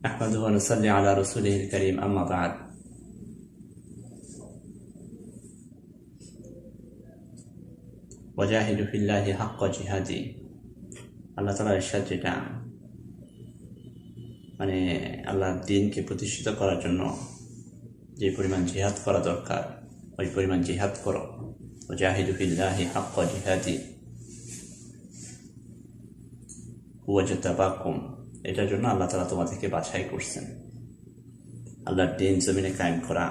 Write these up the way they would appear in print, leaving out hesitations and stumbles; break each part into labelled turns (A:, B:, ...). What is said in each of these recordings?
A: نحمده ونصلي على رسوله الكريم أما بعد وجاهدوا في الله حق جهاده আল্লাহ তাআলার ইরশাদ যেটা মানে আল্লাহর দ্বীনকে প্রতিষ্ঠিত করার জন্য যে পরিমাণ জিহাদ করা দরকার ওই পরিমাণ জিহাদ করো ওয়াজাহিদু ফিল্লাহি হাক্কা জিহাদি হুয়া জাতাবাকুম। এটার জন্য আল্লাহ তাআলা তোমাদেরকে বাছাই করছেন। আল্লাহর দ্বীন জমিনে কায়েম করা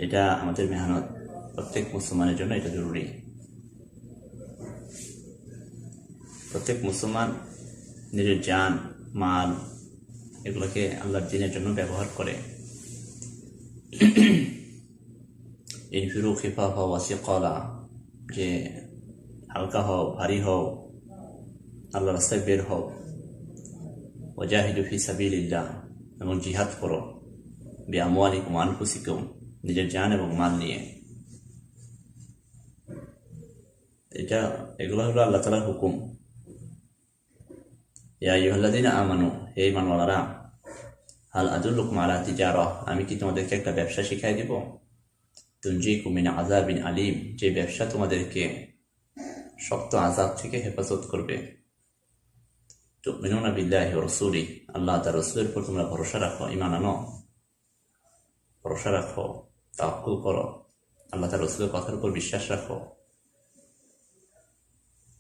A: এটা আমাদের মেহনত, প্রত্যেক মুসলমানের জন্য এটা জরুরি। প্রত্যেক মুসলমান নিজের জান মাল এগুলোকে আল্লাহর দ্বীনের জন্য ব্যবহার করে। ইনফিরু খিফাফা ওয়া সিকালা, যে হালকা হও ভারী হও, আল্লাহর রাস্তায় বের হও। ওয়াজাহিদু ফি সাবিলিল্লাহ, এবং জিহাদ করো বিআমওয়ালিকুম ওয়া আনফুসিকুম, নিজের জান এবং মাল নিয়ে। এগুলো হলো আল্লাহ তাআলার হুকুম। ইয়া আইয়ুহাল্লাযীনা আমানু, হে ঈমানওয়ালারা, হাল আদুল্লুকুম আলা তিজারাহ, আমি কি তোমাদেরকে একটা ব্যবসা শিখাই দিব? তুনজিকুম মিন আযাবিন আলীম, যে ব্যবসা তোমাদেরকে শক্ত আযাব থেকে হেফাজত করবে। তুমিনুনা বিল্লাহি ওয়া রাসূলিহি, আল্লাহ তার রাসূলের উপর তোমরা ভরসা রাখো, ঈমান আনো, ভরসা রাখো, তাওয়াক্কুল করো, আল্লাহ তার রাসূলের কথার উপর বিশ্বাস রাখো।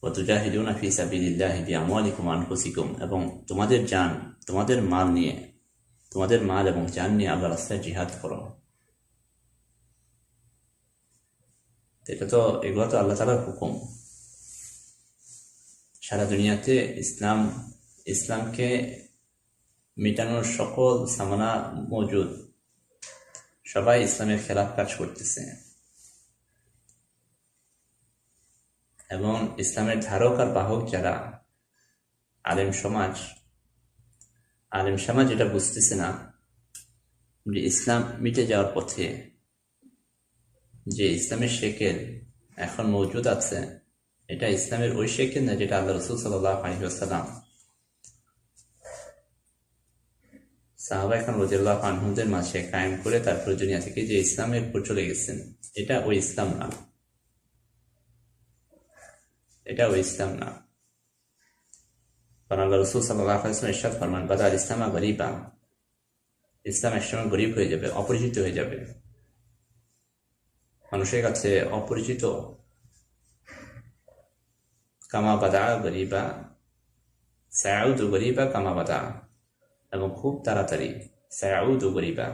A: ওয়া তুজাহিদুনা ফি সাবিলিল্লাহি বিআমওয়ালিকুম ওয়া আনফুসিকুম, এবং তোমাদের জান তোমাদের মাল নিয়ে, তোমাদের মাল এবং জান নিয়ে আল্লাহর রাস্তায় জিহাদ করো। এগুলো তো আল্লাহ তাআলার হুকুম। সারা দুনিয়াতে ইসলামকে মেটানোর সকল সামানা মজুদ, সবাই ইসলামের খেলাফ কাজ করতেছে, এবং ইসলামের ধারক আর বাহক যারা আলেম সমাজ এটা বুঝতেছে না যে ইসলাম মিটে যাওয়ার পথে, যে ইসলামের শেকেল এখন মজুদ আছে, এটা ইসলামের ওই শেকেল না যেটা আল্লাহ রাসূল সাল্লাল্লাহু আলাইহি ওয়াসাল্লাম সাহাবা একরাম রাদিয়াল্লাহু আনহুদের মাঝে কায়েম করে তারপর দুনিয়া থেকে যে ইসলামের উপর চলে গেছেন, এটা ওই ইসলাম না, এটা ওই ইসলাম না। কারণ আল্লাহ রাসূল সাল্লাল্লাহু আলাইহি ওয়াসাল্লাম ইরশাদ ফরমান, বাদা আল ইসলাম গরীবা, ইসলাম একসময় গরীব হয়ে যাবে, অপরিচিত হয়ে যাবে, মানুষের কাছে অপরিচিত। কামা বাদা গরীবা সায়াউদু গরীবা কামা বাদা, এবং খুব তাড়াতাড়ি সায়াউদু গরীবা,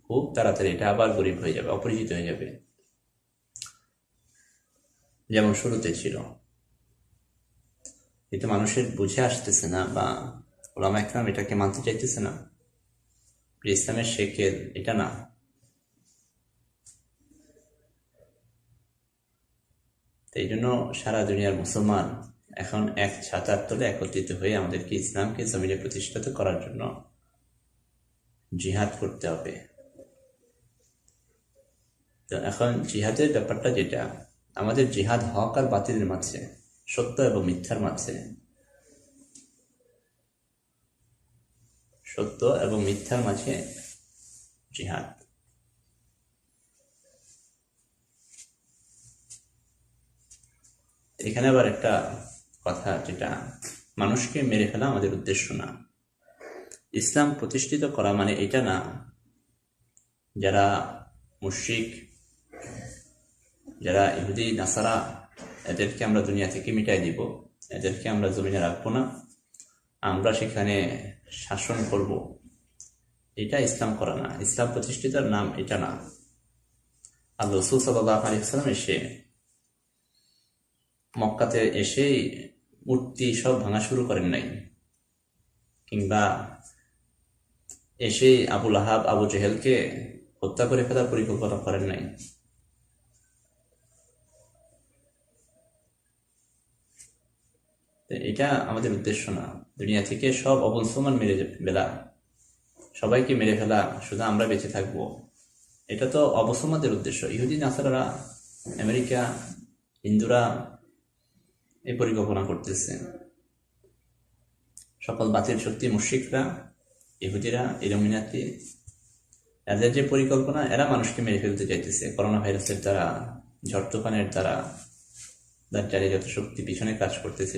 A: খুব তাড়াতাড়ি এটা আবার গরীব হয়ে যাবে, অপরিচিত হয়ে যাবে, যেমন শুরুতে ছিল। কিন্তু মানুষের বুঝে আসতেছে না, বা ওলামা একরাম এটাকে মানতে চাইতেছে না, ইসলামের শেকেল এটা না। এই জন্য সারা দুনিয়ার মুসলমান এখন এক ছাতার তলে একত্রিত হয়ে আমাদেরকে ইসলামকে জমিনে প্রতিষ্ঠিত করার জন্য জিহাদ করতে হবে। তো এখন জিহাদের ব্যাপারটা যেটা, আমাদের জিহাদ হক আর বাতিলের মাঝে, সত্য এবং মিথ্যার মাঝে, সত্য এবং মিথ্যার মাঝে জিহাদ। এখানে আবার একটা কথা, যেটা মানুষকে মেরে ফেলা আমাদের উদ্দেশ্য না। ইসলাম প্রতিষ্ঠিত করা মানে এটা না যারা মুশরিক, যারা ইহুদি নাসারা, এদেরকে আমরা দুনিয়া থেকে মিটাই দিব, এদেরকে আমরা জমিনে রাখবো না, আমরা সেখানে শাসন করব, এটা ইসলাম করা না। ইসলাম প্রতিষ্ঠিতার নাম এটা না। আল্লাহ রাসূল সাল্লাল্লাহু আলাইহি ওয়াসাল্লাম এসে মক্কাতে এসেই মূর্তি সব ভাঙা শুরু করেন নাই, কিংবা এসেই আবু লাহাব আবু জেহেলকে হত্যা করে ফেলার পরিকল্পনা করেন নাই। এটা আমাদের উদ্দেশ্য না। দুনিয়া থেকে সব অবলম্বন মেরে ফেলা, সবাইকে মেরে ফেলা, শুধু আমরা বেঁচে থাকবো, এটা তো অবসম্মাদের উদ্দেশ্য। ইহুদি নাসারারা, আমেরিকা, হিন্দুরা এই পরিকল্পনা করতেছে। সকল বাতিল শক্তি মুশরিকরা ইহুদিরা, ইলুমিনাতি, এদের যে পরিকল্পনা, এরা মানুষকে মেরে ফেলতে চাইতেছে করোনা ভাইরাসের দ্বারা, ঝড় তুফানের দ্বারা, দাজ্জালের যত শক্তি পিছনে কাজ করতেছে,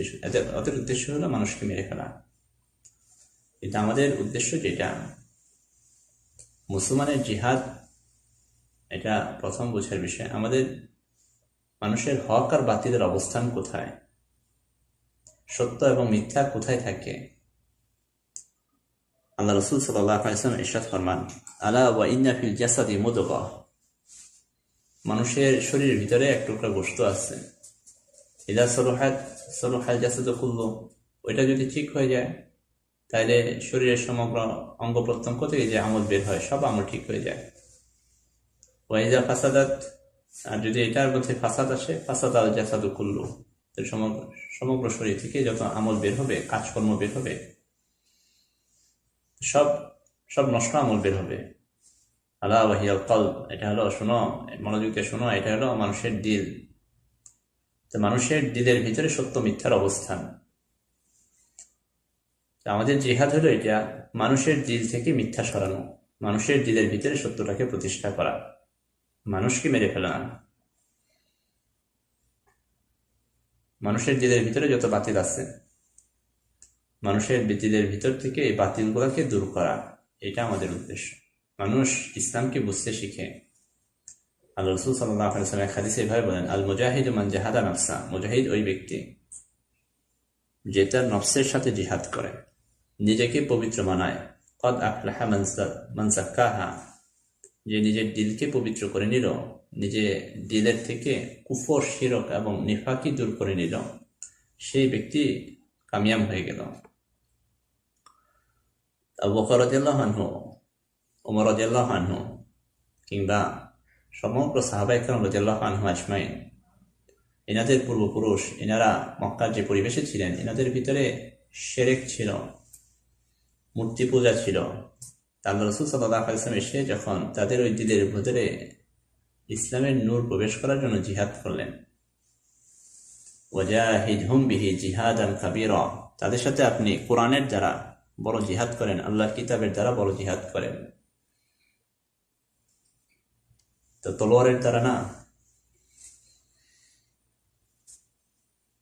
A: ওদের উদ্দেশ্য হলো মানুষকে মেরে ফেলা। কিন্তু আমাদের উদ্দেশ্য যেটা, মুসলমানের জিহাদ, এটা প্রথম বোঝার বিষয়। আমাদের মানুষের হক আর বাতিলের অবস্থান কোথায়, সত্য এবং মিথ্যা কোথায় থাকে। আল্লাহ রাসূল সাল্লাল্লাহু আলাইহি ওয়াসাল্লাম ইরশাদ ফরমান, আলা ওয়া ইন্না ফিল জাসাদি মুদগাহ, মানুষের শরীরের ভিতরে এক টুকরা গোশত আছে, ইদা সলুহাত সলুহাল জাসাদু কুল্লু, ওইটা যদি ঠিক হয়ে যায় তাহলে শরীরের সমগ্র অঙ্গ প্রত্যঙ্গ থেকে যে আমল বের হয় সব আমল ঠিক হয়ে যায়। ওয়া ইদা ফাসাদাত, আর যদি এটার মধ্যে ফাসাদ আসে, ফাসাদ আল জাসাদু কুল্লু, সমগ্র শরীর থেকে যত আমল বের হবে, কাজকর্ম বের হবে, সব সব নষ্ট আমল বের হবে। আলা ওয়াহিয়াল কলব, এটা হলো, শোনো, মনোযোগ দিয়ে শোনো, এটা হলো মানুষের দিল। তো মানুষের দিলের ভিতরে সত্য মিথ্যার অবস্থান। আমাদের জিহাদ হলো এটা, মানুষের দিল থেকে মিথ্যা সরানো, মানুষের দিলের ভিতরে সত্যটাকে প্রতিষ্ঠা করা, মানুষকে মেরে ফেলা না। মানুষের দিলের ভিতরে যত বাতিল আছে, মানুষের দিলের ভিতর থেকে এই বাতিলগুলোকে দূর করা, এটা আমাদের উদ্দেশ্য। মানুষ ইসলামকে বুঝতে শিখে। আল্লাহ রাসূল সাল্লাল্লাহু আলাইহি ওয়াসাল্লাম হাদিসে এভাবে বলেন, আল মুজাহিদু মান জাহাদা নাফসা, মুজাহিদ ওই ব্যক্তি যে তার নফসের সাথে জিহাদ করে, নিজেকে পবিত্র বানায়। কদ আফলাহা মান যাক্কাহা, যে নিজের দিলকে পবিত্র করে নিল, নিজে দিলের থেকে কুফর, শিরক এবং নিফাকি দূর করে নিল, সেই ব্যক্তি কামিয়াব হয়ে গেল। আবু বকর রাদিয়াল্লাহু আনহু, ওমর রাদিয়াল্লাহু আনহু, কিংবা সমগ্র সাহাবায়ে কেরাম রাদিয়াল্লাহু আনহুম আজমাইন, এনাদের পূর্বপুরুষ, এনারা মক্কার যে পরিবেশে ছিলেন, এনাদের ভিতরে শিরক ছিল, মূর্তি পূজা ছিল। আল্লাহ রাসূল সাল্লাল্লাহু আলাইহি ওয়াসাল্লাম এসে যখন তাদের ওই দিলের ভিতরে ইসলামের নূর প্রবেশ করার জন্য জিহাদ করলেন, ওয়াজাহিদহুম বিহি জিহাদান কাবীরা, তাদের সাথে আপনি কোরআনের দ্বারা বড় জিহাদ করেন, আল্লাহর কিতাবের দ্বারা বড় জিহাদ করেন। তো তলোয়ারের দ্বারা না,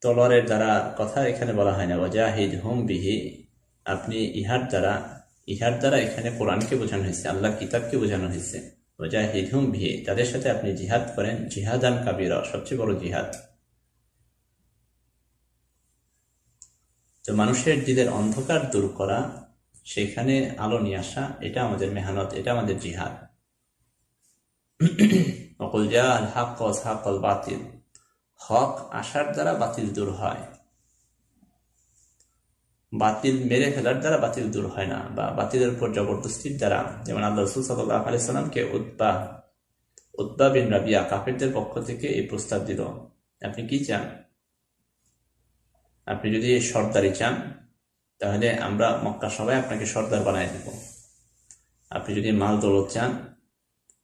A: তলোয়ারের দ্বারা কথা এখানে বলা হয় না। ওয়াজাহিদহুম বিহি, আপনি ইহার দ্বারা এখানে কোরআনকে বোঝানো হয়েছে, আল্লাহর কিতাবকে বোঝানো হয়েছে। ওয়াজাহিদহুম বিহি, তাদের সাথে আপনি জিহাদ করেন, জিহাদান কাবীরা, সবচেয়ে বড় জিহাদ। তো মানুষের দিলের অন্ধকার দূর করা, সেখানে আলো নিয়ে আসা, এটা আমাদের মেহনত, এটা আমাদের জিহাদ। ওয়াকুল জাআল হক ওয়া যাহাকাল বাতিল, হক আসার দ্বারা বাতিল দূর হয়, বাতিল মেরে ফেলার দ্বারা বাতিল দূর হয় না, বা বাতিলের উপর জবরদস্তির দ্বারা। যেমন আল্লাহ রাসূল সাল্লাল্লাহু আলাইহি ওয়াসাল্লামকে উতবা বিন রাবিয়া কাফেরদের পক্ষ থেকে এই প্রস্তাব দিল, আপনি কি চান? আপনি যদি সর্দারি চান তাহলে আমরা মক্কা সবাই আপনাকে সর্দার বানায় দেব। আপনি যদি মাল দৌলত চান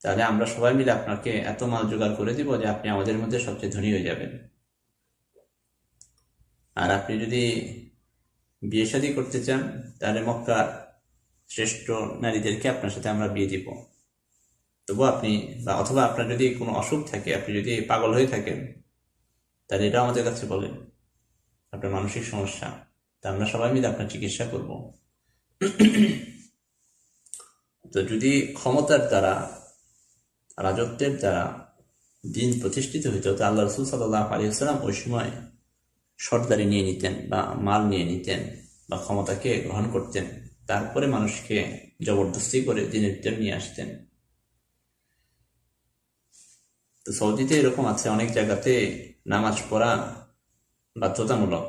A: তাহলে আমরা সবাই মিলে আপনাকে এত মাল জোগাড় করে দিব যে আপনি আমাদের মধ্যে সবচেয়ে ধনী হয়ে যাবেন। আর আপনি যদি বিয়ে শাদী করতে চান তাহলে মক্কার শ্রেষ্ঠ নারীদেরকে আপনার সাথে আমরা বিয়ে দিব। তবু আপনি, বা অথবা আপনার যদি কোনো অসুখ থাকে, আপনি যদি পাগল হয়ে থাকেন, তাহলে এটা আমাদের কাছে বলেন, আপনার মানসিক সমস্যা, তা আমরা সবাই মিলে আপনার চিকিৎসা করব। তো যদি ক্ষমতার দ্বারা, রাজত্বের দ্বারা দিন প্রতিষ্ঠিত হইত, তো আল্লাহ রাসূল সাল্লাল্লাহু আলাইহি ওয়াসাল্লাম ওই সময় সর্দারি নিয়ে নিতেন, বা মাল নিয়ে নিতেন, বা ক্ষমতাকে গ্রহণ করতেন, তারপরে মানুষকে জবরদস্তি করে দিনের ভিতর নিয়ে আসতেন। তো সৌদিতে এরকম আছে, অনেক জায়গাতে নামাজ পড়া বাধ্যতামূলক।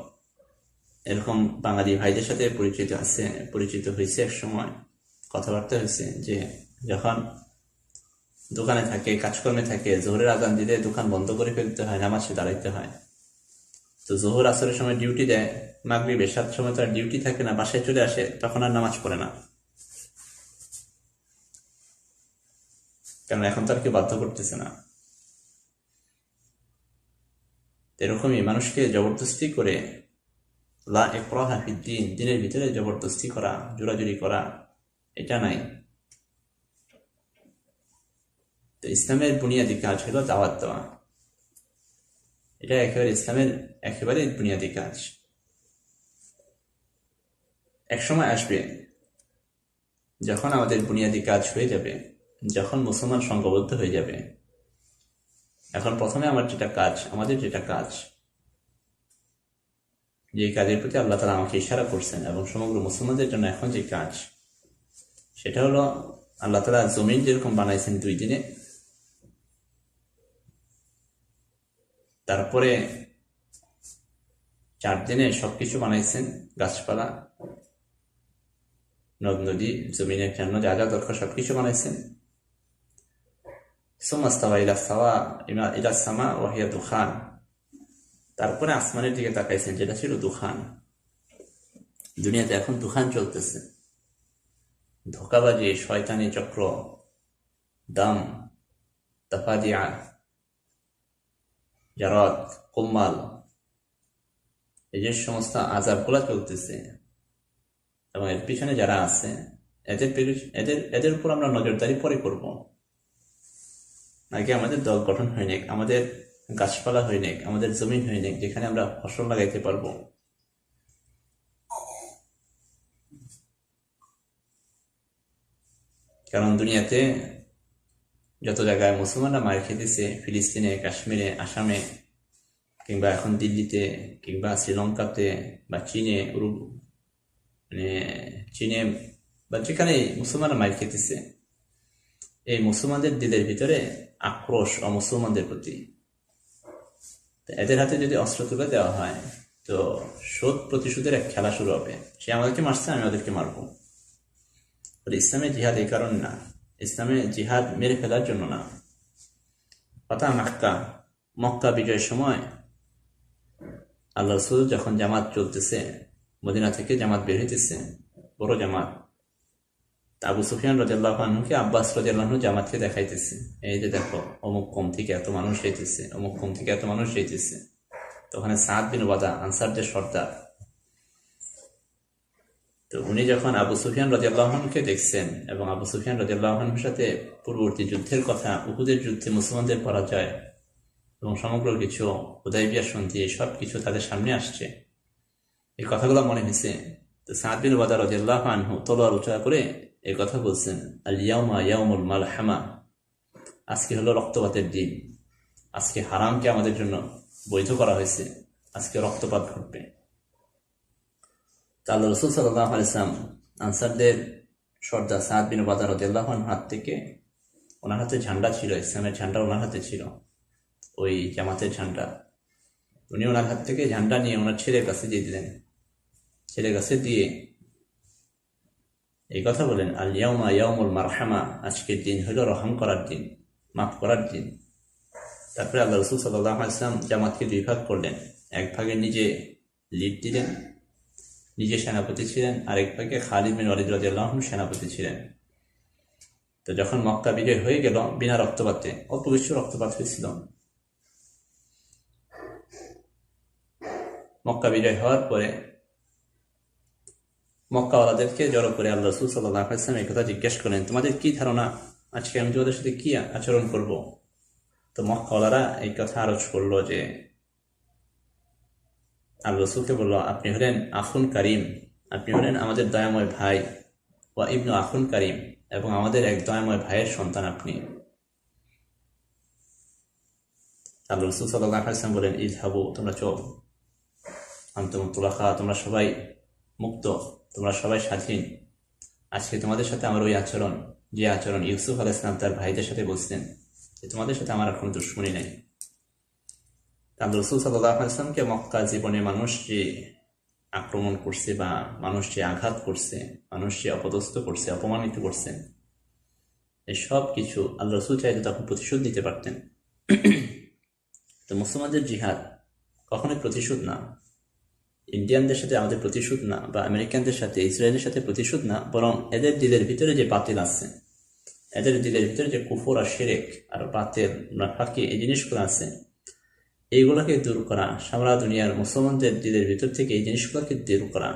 A: এরকম বাঙালি ভাইদের সাথে পরিচিত হয়েছে, এক সময় কথাবার্তা হয়েছে যে যখন দোকানে থাকে, কাজকর্মে থাকে, জোহরের আজান দিলে দোকান বন্ধ করে ফেলতে হয়, নামাজে দাঁড়াইতে হয়। তো জোহর আসরের সময় ডিউটি দেয়, মাগরিব এশার সময় তার ডিউটি থাকে না, বাসায় চলে আসে, তখন আর নামাজ পড়ে না, কারণ এখন তার কেউ বাধ্য করতেছে না। এরকমই মানুষকে জবরদস্তি করে, লা ইকরাহা ফিদ্দিন, দিনের ভিতরে জবরদস্তি করা, জোরাজুরি করা, এটা নাই। তো ইসলামের বুনিয়াদী কাজ হলো দাওয়াত দেওয়া, এটা একেবারে ইসলামের একেবারে বুনিয়াদী কাজ। এক সময় আসবে যখন আমাদের বুনিয়াদী কাজ হয়ে যাবে, যখন মুসলমান সংঘবদ্ধ হয়ে যাবে। এখন প্রথমে আমাদের যেটা কাজ, যে কাজের প্রতি আল্লাহ তাআলা আমাকে ইশারা করছেন এবং সমগ্র মুসলমানদের জন্য এখন যে কাজ, সেটা হলো আল্লাহ তাআলা জমিন যেরকম বানাইছেন 2 দিনে, তারপরে 4 দিনে সবকিছু বানাইছেন, গাছপালা, নদ নদী, জমিনের জন্য যা যা দরকার সবকিছু বানাইছেন। সুমাস্তাওয়া ইলা সামা ওয়া হিয়া দুখান, তারপরে আসমানের দিকে তাকাইছেন, যেটা ছিল দুখান। দুনিয়াতে এখন দুখান চলতেছে, ধোঁকাবাজি, শয়তানি চক্র, দাম, তাফাদিয়া, জারত, কুম্মাল, এই যে সমস্ত আযাবগুলা চলতেছে, এবং এর পিছনে যারা আছে এদের উপর আমরা নজরদারি পরে করব। আগে আমাদের দল গঠন হয়ে নেক, আমাদের গাছপালা হয়ে নেক, আমাদের জমিন হয়ে নেক, যেখানে আমরা ফসল লাগাইতে পারবো। কারণ দুনিয়াতে যত জায়গায় মুসলমানরা মার খেতেছে, ফিলিস্তিনে, কাশ্মীরে, আসামে, কিংবা এখন দিল্লিতে, কিংবা শ্রীলঙ্কাতে, বা চীনে বা যেখানে মুসলমানরা মার খেতেছে, এই মুসলমানদের দিলের ভিতরে আক্রোশ অমুসলমানদের প্রতি। এদের হাতে যদি অস্ত্র তুলে দেওয়া হয়, তো শোধ প্রতিশোধের এক খেলা শুরু হবে। সে আমাদেরকে মারছে, আমি ওদেরকে মারবো। ইসলামে জিহাদ এই কারণ না, ইসলামে জিহাদ মেরে ফেলার জন্য না। ফাতহ মক্কা বিজয়ের সময় আল্লাহ রাসূল যখন জামাত চলতেছে, মদিনা থেকে জামাত বের হইতেছে, বড় জামাত, আবু সুফিয়ান রাদিয়াল্লাহু আনহুকে আব্বাস রাদিয়াল্লাহু আনহু জামাতকে দেখাইতেছে, এই যে দেখো অমুক কম থেকে এত মানুষ যাইতেছে, অমুক কম থেকে এত মানুষ যাইতেছে। তো ওখানে সাদ বিন ওবাদা, আনসারদের সর্দার, তো উনি যখন আবু সুফিয়ান রাদিয়াল্লাহু আনহুকে দেখছেন, এবং আবু সুফিয়ান রাদিয়াল্লাহু আনহুর সাথে পূর্ববর্তী যুদ্ধের কথা, উহুদের যুদ্ধে মুসলমানদের পরাজয় এবং সমগ্র কিছু, হুদাইবিয়া সন্ধি, সব কিছু তাদের সামনে আসছে, এই কথাগুলো মনে হয়েছে। তো সাদ বিন ওবাদা রাদিয়াল্লাহু আনহু তলোয়ার উঁচা করে এই কথা বলছেন, আল ইয়াউমা ইয়াউমুল মালহামা, আজকে হলো রক্তপাতের দিন, আজকে হারামকে আমাদের জন্য বৈধ করা হয়েছে, আজকে রক্তপাত ঘটবে। আল্লাহ রাসূল সাল্লাল্লাহু আলাইহি ওয়াসাল্লাম আনসারদের সর্দার সাদ বিন ওবাদা রাদিয়াল্লাহু আনহুর হাত থেকে, ওনার হাতে ঝান্ডা ছিল, ইসলামের ঝান্ডা ওনার হাতে ছিল, ওই জামাতের ঝান্ডা। উনি ওনার হাত থেকে ঝান্ডা নিয়ে ওনার ছেলের কাছে দিয়ে দিলেন। ছেলের কাছে দিয়ে এই কথা বলেন, আল ইয়াউমা ইয়াউমুল মারহামা, আজকের দিন হলো রহম করার দিন, মাফ করার দিন। তারপরে আল্লাহ রাসূল সাল্লাল্লাহু আলাইহি ওয়াসাল্লাম জামাতকে 2 ভাগ করলেন। এক ভাগে নিজে লিড দিলেন, নিজে সেনাপতি ছিলেন, আরেক ভাগে খালিদ বিন ওয়ালিদ রাদিয়াল্লাহু আনহু সেনাপতি ছিলেন। তো যখন মক্কা বিজয় হয়ে গেল বিনা রক্তপাতে, অল্প কিছু রক্তপাত হয়েছিল, মক্কা বিজয় হওয়ার পরে মক্কাওয়ালাদেরকে জড়ো করে আল্লাহ রাসূল সাল্লাল্লাহু আলাইহি ওয়াসাল্লাম এই কথা জিজ্ঞেস করলেন, তোমাদের কি ধারণা আজকে আমি তোমাদের সাথে কি আচরণ করব? তো মক্কাওয়ালারা এই কথা আরজ করলো যে, আল্লাহ রাসূলকে বলল, আপনি হলেন আখুন কারিম, আপনি হলেন আমাদের দয়াময় ভাই, ওয়া ইবনু আখুন কারিম, এবং আমাদের এক দয়াময় ভাইয়ের সন্তান আপনি। আল্লাহ রাসূল সাল্লাল্লাহু আলাইহি ওয়াসাল্লাম বলেন, ইযহাবু, তোমরা চল, আনতুম তুলাকা, তোমরা সবাই মুক্ত, তোমরা সবাই স্বাধীন। আজকে তোমাদের সাথে আমার ওই আচরণ, যে আচরণ ইউসুফ আলাইহিস সালাম তার ভাইদের সাথে বলছেন, যে তোমাদের সাথে আমার আর কোনো দুশমনী নাই। আল্লাহ রাসূল সাল্লাল্লাহু আলাইহি ওয়াসাল্লামকে মক্কা জীবনে মানুষ যে আক্রমণ করছে, বা মানুষ যে আঘাত করছে, মানুষ যে অপদস্থ করছে, অপমানিত করছেন, এই সব কিছু আল্লাহ রাসূল চাইলে তখন প্রতিশোধ নিতে পারতেন। তো মুসলমানদের জিহাদ কখনোই প্রতিশোধ না, ইন্ডিয়ানদের সাথে আমাদের প্রতিশোধ না, বা আমেরিকানদের সাথে, ইসরায়েলের সাথে প্রতিশোধ না, বরং এদের দিলের ভিতরে যে বাতিল আছে, এদের দিলের ভিতরে যে কুফর আর শিরক আর বাতিল নাফাকি, এই জিনিসগুলো আছে, এইগুলোকে দূর করা, সারা দুনিয়ার মুসলমানদের দিলের ভিতর থেকে এই জিনিসগুলোকে দূর করা,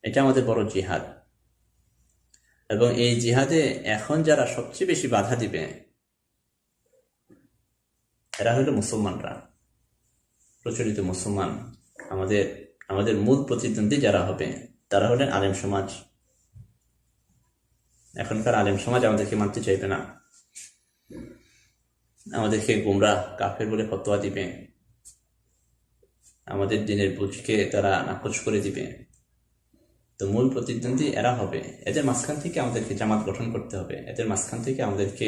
A: এটা আমাদের বড় জিহাদ। এবং এই জিহাদে এখন যারা সবচেয়ে বেশি বাধা দিবে এরা হলো মুসলমানরা, প্রচলিত মুসলমান। আমাদের মূল প্রতিদ্বন্দ্বী যারা হবে তারা হলেন আলেম সমাজ। এখনকার আলেম সমাজ আমাদেরকে মানতে চাইবে না, আমাদেরকে গোমরাহ কাফের বলে ফতোয়া দিবে, আমাদের দিনের বুঝকে তারা নাকচ করে দিবে। তো মূল প্রতিদ্বন্দ্বী এরা হবে। এদের মাঝখান থেকে আমাদেরকে জামাত গঠন করতে হবে, এদের মাঝখান থেকে আমাদেরকে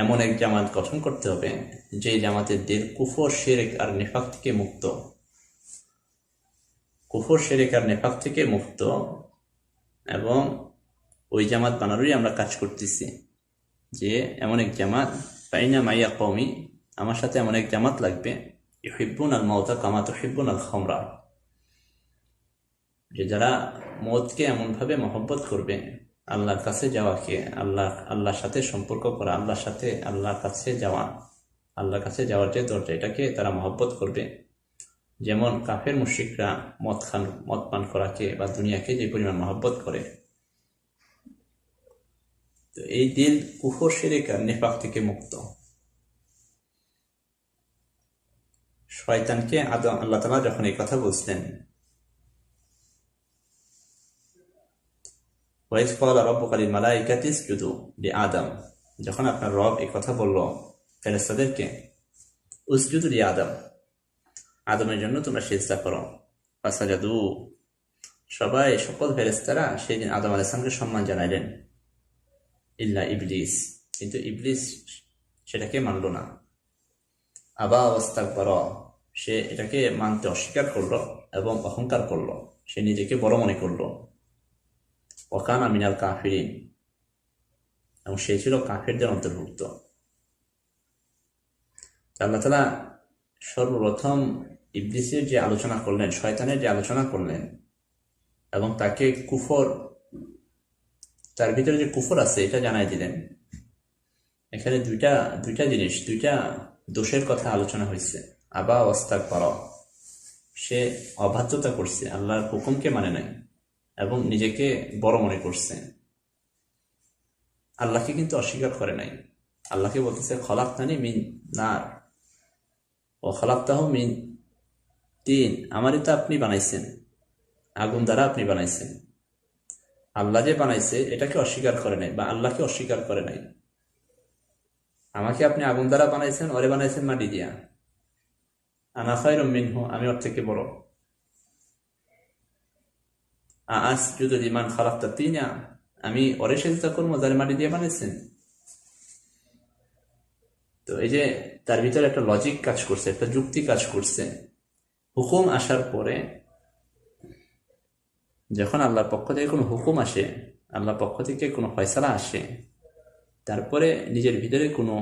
A: এমন এক জামাত গঠন করতে হবে যে জামাতের দিল কুফর শিরক আর নেফাক থেকে মুক্ত, কুফর শিরক আর নেফাক থেকে মুক্ত। এবং ওই জামাত বানানোরই আমরা কাজ করতেছি, যে এমন এক জামাত ফাইনা মাইয়া কওমি, আমার সাথে এমন এক জামাত লাগবে ইউহিব্বুন আল মাউতা কামা তুহিব্বুন আল খামরা, যে যারা মওতকে এমনভাবে মহব্বত করবে, আল্লাহর কাছে যাওয়াকে, আল্লাহর সাথে সম্পর্ক করা, আল্লাহর কাছে যাওয়ার যে দরজা, এটাকে তারা মহব্বত করবে। যেমন কাফের মুশরিকরা মদ পান করাকে বা দুনিয়াকে যে পরিমাণ মহব্বত করে। তো এই দিল কুফর শিরক আর নিফাক থেকে মুক্ত। শয়তানকে আল্লাহ তাআলা যখন এই কথা বলছেন, ওয়াইজ ক্বালা রাব্বুকা লিল মালাইকাতি ইসজুদু লিআদম, যখন আপনার রব এই কথা বলল ফেরেশতাদেরকে, উসজুদু লিআদম, আদমের জন্য তোমরা সিজদা করো। ফাসাজাদু, সকল ফেরেশতারা সেই দিন আদম আলাইহিস সালামকে সম্মান জানাইলেন, ইল্লা ইবলিস, কিন্তু ইবলিস সেটাকে মানল না। আবা ওয়াস্তাকবারা, সে এটাকে মানতে অস্বীকার করলো এবং অহংকার করলো, সে নিজেকে বড় মনে করলো। ওয়াকানা মিনাল কাফিরিন, এবং সে ছিল কাফেরদের অন্তর্ভুক্ত। আল্লাহ তাআলা সর্বপ্রথম ইবলিসের যে আলোচনা করলেন, শয়তানের যে আলোচনা করলেন, এবং তাকে কুফর, তার ভিতরে যে কুফর আছে এটা জানাই দিলেন। এখানে দুইটা জিনিস, দুইটা দোষের কথা আলোচনা হয়েছে। আবা ওয়াস্তাকবারা, সে অবাধ্যতা করছে, আল্লাহর হুকুমকে মানে নাই এবং নিজেকে বড় মনে করছে। আল্লাহকে কিন্তু অস্বীকার করে নাই। আল্লাহকে বলতেছে খলাকতানি মিন নার ও খলাকতাহু মিন তিন, আমারই তো আপনি বানাইছেন, আগুন দ্বারা আপনি বানাইছেন। আল্লাহ যে বানাইছে এটাকে অস্বীকার করে নাই বা আল্লাহকে অস্বীকার করে নাই। আমাকে আপনি আগুন দ্বারা বানাইছেন, ওরে বানাইছেন মাটি দিয়া। আনা খায়রুম মিনহু, আমি ওর থেকে বড়। আসজুদু লিমান খালাকতা তিনা, আমি ওরে সিজদা করবো যারে মাটি দিয়ে বানাইছেন। তো এই যে তার ভিতরে একটা লজিক কাজ করছে, একটা যুক্তি কাজ করছে। হুকুম আসার পরে, যখন আল্লাহর পক্ষ থেকে কোনো হুকুম আসে, আল্লাহর পক্ষ থেকে কোনো ফয়সালা আসে, তারপরে নিজের ভিতরে কোনো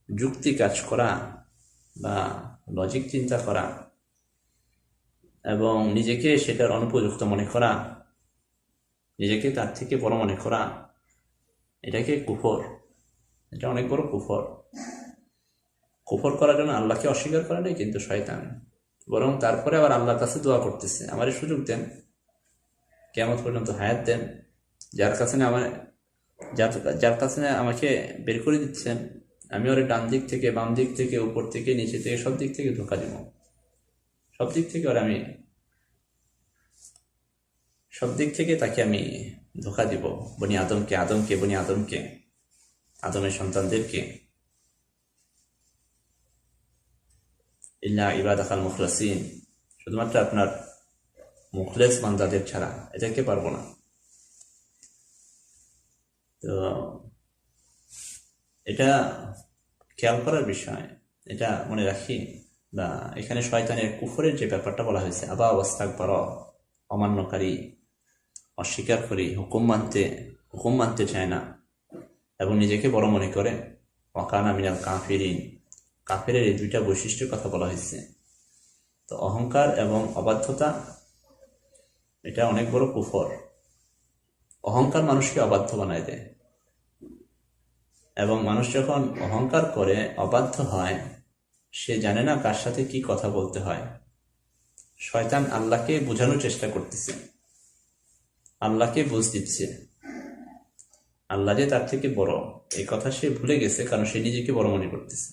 A: যুক্তি কাজ করা বা লজিক চিন্তা করা এবং নিজেকে সেটার অনুপযুক্ত মনে করা, নিজেকে তার থেকে বড় মনে করা, এটাকে কুফর, এটা অনেক বড় কুফর। কুফর করার জন্য আল্লাহকে অস্বীকার করা নেই কিন্তু শয়তান, বরং তারপরে আবার আল্লাহর কাছে দোয়া করতেছে, আমারে সুযোগ দেন, কিয়ামত পর্যন্ত হায়াত দেন, যার কাছে আমাকে বের করে দিচ্ছেন, আমি ওর ডান দিক থেকে, বাম দিক থেকে, উপর থেকে, নিচে থেকে, সব দিক থেকে ধোঁকা দিব, সব দিক থেকে তাকে আমি ধোঁকা দিব, বনি আদমকে, আদমের সন্তানদেরকে। ইল্লা ইবাদাকাল মুখলাসিন, শুধুমাত্র আপনার মুখলেস বান্দাদের ছাড়া এটাকে পারবো না। তো এটা খেয়াল করার বিষয়, এটা মনে রাখি। বা এখানে শয়তানের কুফরের যে ব্যাপারটা বলা হয়েছে, আবা ওয়াস্তাকবারা, অমান্যকারী, অস্বীকার করি, হুকুম মানতে চায় না এবং নিজেকে বড় মনে করে। ওয়াকানা মিনাল কাফিরিন, কাফেরের এই দুইটা বৈশিষ্ট্যের কথা বলা হয়েছে। তো অহংকার এবং অবাধ্যতা, এটা অনেক বড় কুফর। অহংকার মানুষকে অবাধ্য বানায় দেয়, এবং মানুষ যখন অহংকার করে, অবাধ্য হয়, সে জানে না কার সাথে কি কথা বলতে হয়। শয়তান আল্লাহকে বোঝানোর চেষ্টা করতেছে, আল্লাহকে বুঝ দিচ্ছে, আল্লাহ যে তার থেকে বড় এই কথা সে ভুলে গেছে, কারণ সে নিজেকে বড় মনে করতেছে।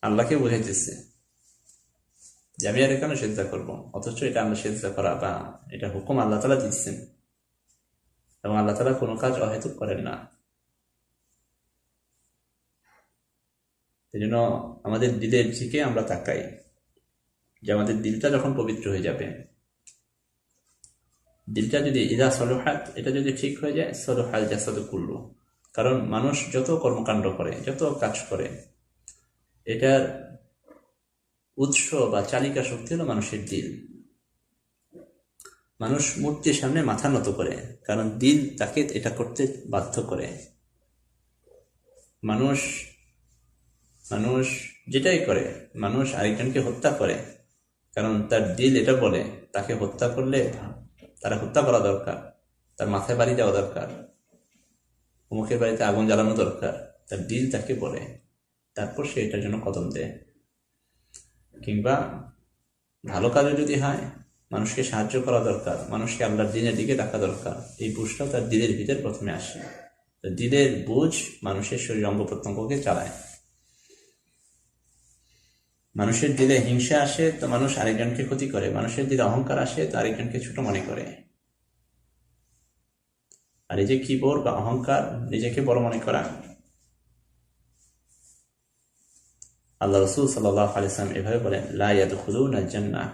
A: আল্লাহকে বুঝাইতেছে যে আমি আর এখানে সেজদা করবো, অথচ এটা আমরা সেজদা করা বা এটা হুকুম আল্লাহ তাআলা দিচ্ছেন, এবং আল্লাহ তাআলা কোনো কাজ অহেতুক করেন না। এই জন্য আমাদের দিলের দিকে আমরা তাকাই, যে আমাদের দিলটা যখন পবিত্র হয়ে যাবে, দিলটা যদি ইদা সলহাত, এটা যদি ঠিক হয়ে যায়, সলহাল জাসাদু কুল্লু। কারণ মানুষ যত কর্মকাণ্ড করে, যত কাজ করে, এটার উৎস বা চালিকা শক্তি হলো মানুষের দিল। মানুষ মূর্তির সামনে মাথা নত করে, কারণ দিল তাকে এটা করতে বাধ্য করে। মানুষ মানুষ যেটাই করে, মানুষ আরেকজনকে হত্যা করে, কারণ তার দিল এটা বলে তাকে হত্যা করলে তারা হত্যা করা দরকার, তার মাথায় বাড়ি দেওয়া দরকার, অমুকের বাড়িতে আগুন জ্বালানো দরকার, তার দিল তাকে বলে, তারপর সে এটার জন্য কদম দেয়। কিংবা ভালো কাজে যদি হয়, মানুষকে সাহায্য করা দরকার, মানুষকে আল্লাহর দিনের দিকে ডাকা দরকার, এই বুঝটাও তার দিলের ভিতরে প্রথমে আসে। দিলের বুঝ মানুষের শরীর অঙ্গ প্রত্যঙ্গকে চালায়। মানুষের দিলে হিংসা আসে তো মানুষ আরেকজনকে ক্ষতি করে, মানুষের দিলে অহংকার আসে তো আরেকজনকে ছোট মনে করে। আর এই যে কিবর বা অহংকার, নিজেকে বড় মনে করা, আল্লাহ রাসূল সাল্লাল্লাহু আলাইহি ওয়াসাল্লাম এভাবে বলেন, লা ইয়াদখুলুনাল জান্নাহ,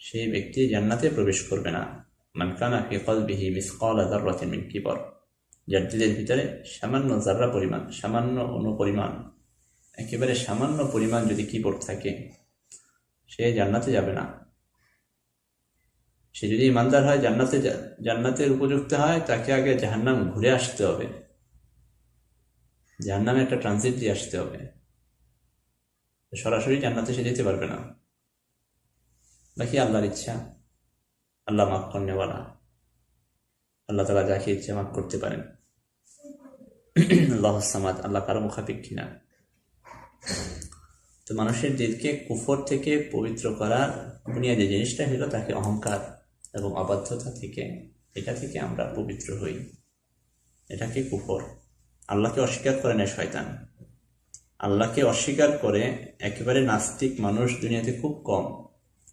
A: সেই ব্যক্তি জান্নাতে প্রবেশ করবে না, মান কানা ফি কলবিহি মিসকালা যাররাতিন মিন কিবর, যার দিলের ভিতরে সামান্য যাররা পরিমাণ, সামান্য অনুপরিমাণ, একেবারে সামান্য পরিমাণ যদি কিবর থাকে, সে জান্নাতে যাবে না। সে যদি ইমানদার হয়, জান্নাতের উপযুক্ত হয়, তাকে আগে জাহান্নাম ঘুরে আসতে হবে, জাহান্নামে একটা ট্রানজিট দিয়ে আসতে হবে, সরাসরি জান্নাতে সে যেতে পারবে না। বাকি আল্লাহর ইচ্ছা, আল্লাহ মাফ করনেওয়ালা, আল্লাহ তাআলা যাকে ইচ্ছা মাফ করতে পারেন। আল্লাহুস সামাদ, আল্লাহ কারো মুখাপেক্ষী না। তো মানুষের দিলকে কুফর থেকে পবিত্র করার বুনিয়াদী জিনিসটা হলো তাকে অহংকার এবং অবাধ্যতা থেকে, এটা থেকে আমরা পবিত্র হই। এটাকে কুফর। আল্লাহকে অস্বীকার করে নেয় শয়তান। আল্লাহকে অস্বীকার করে একেবারে নাস্তিক মানুষ দুনিয়াতে খুব কম।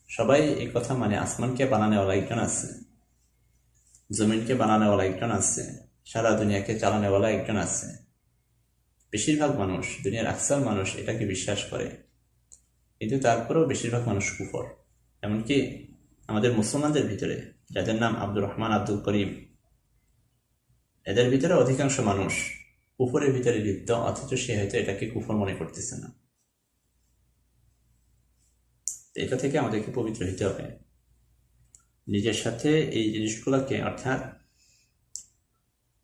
A: সবাই এই কথা মানে আসমানকে বানানোওয়ালা একজন আছে, জমিনকে বানানোওয়ালা একজন আছে, সারা দুনিয়াকে চালানোওয়ালা একজন আছে। বেশিরভাগ মানুষ, দুনিয়ার আকসার মানুষ এটাকে বিশ্বাস করে, কিন্তু তারপরেও বেশিরভাগ মানুষ কুফর। এমনকি আমাদের মুসলমানদের ভিতরে যাদের নাম আব্দুর রহমান, আব্দুল করিম, এদের ভিতরে অধিকাংশ মানুষ কুফরের ভিতরে লিপ্ত, অথচ সে হয়তো এটাকে কুফর মনে করতেছে না। এটা থেকে আমাদেরকে পবিত্র হতে হবে। নিজের সাথে এই জিনিসগুলোকে, অর্থাৎ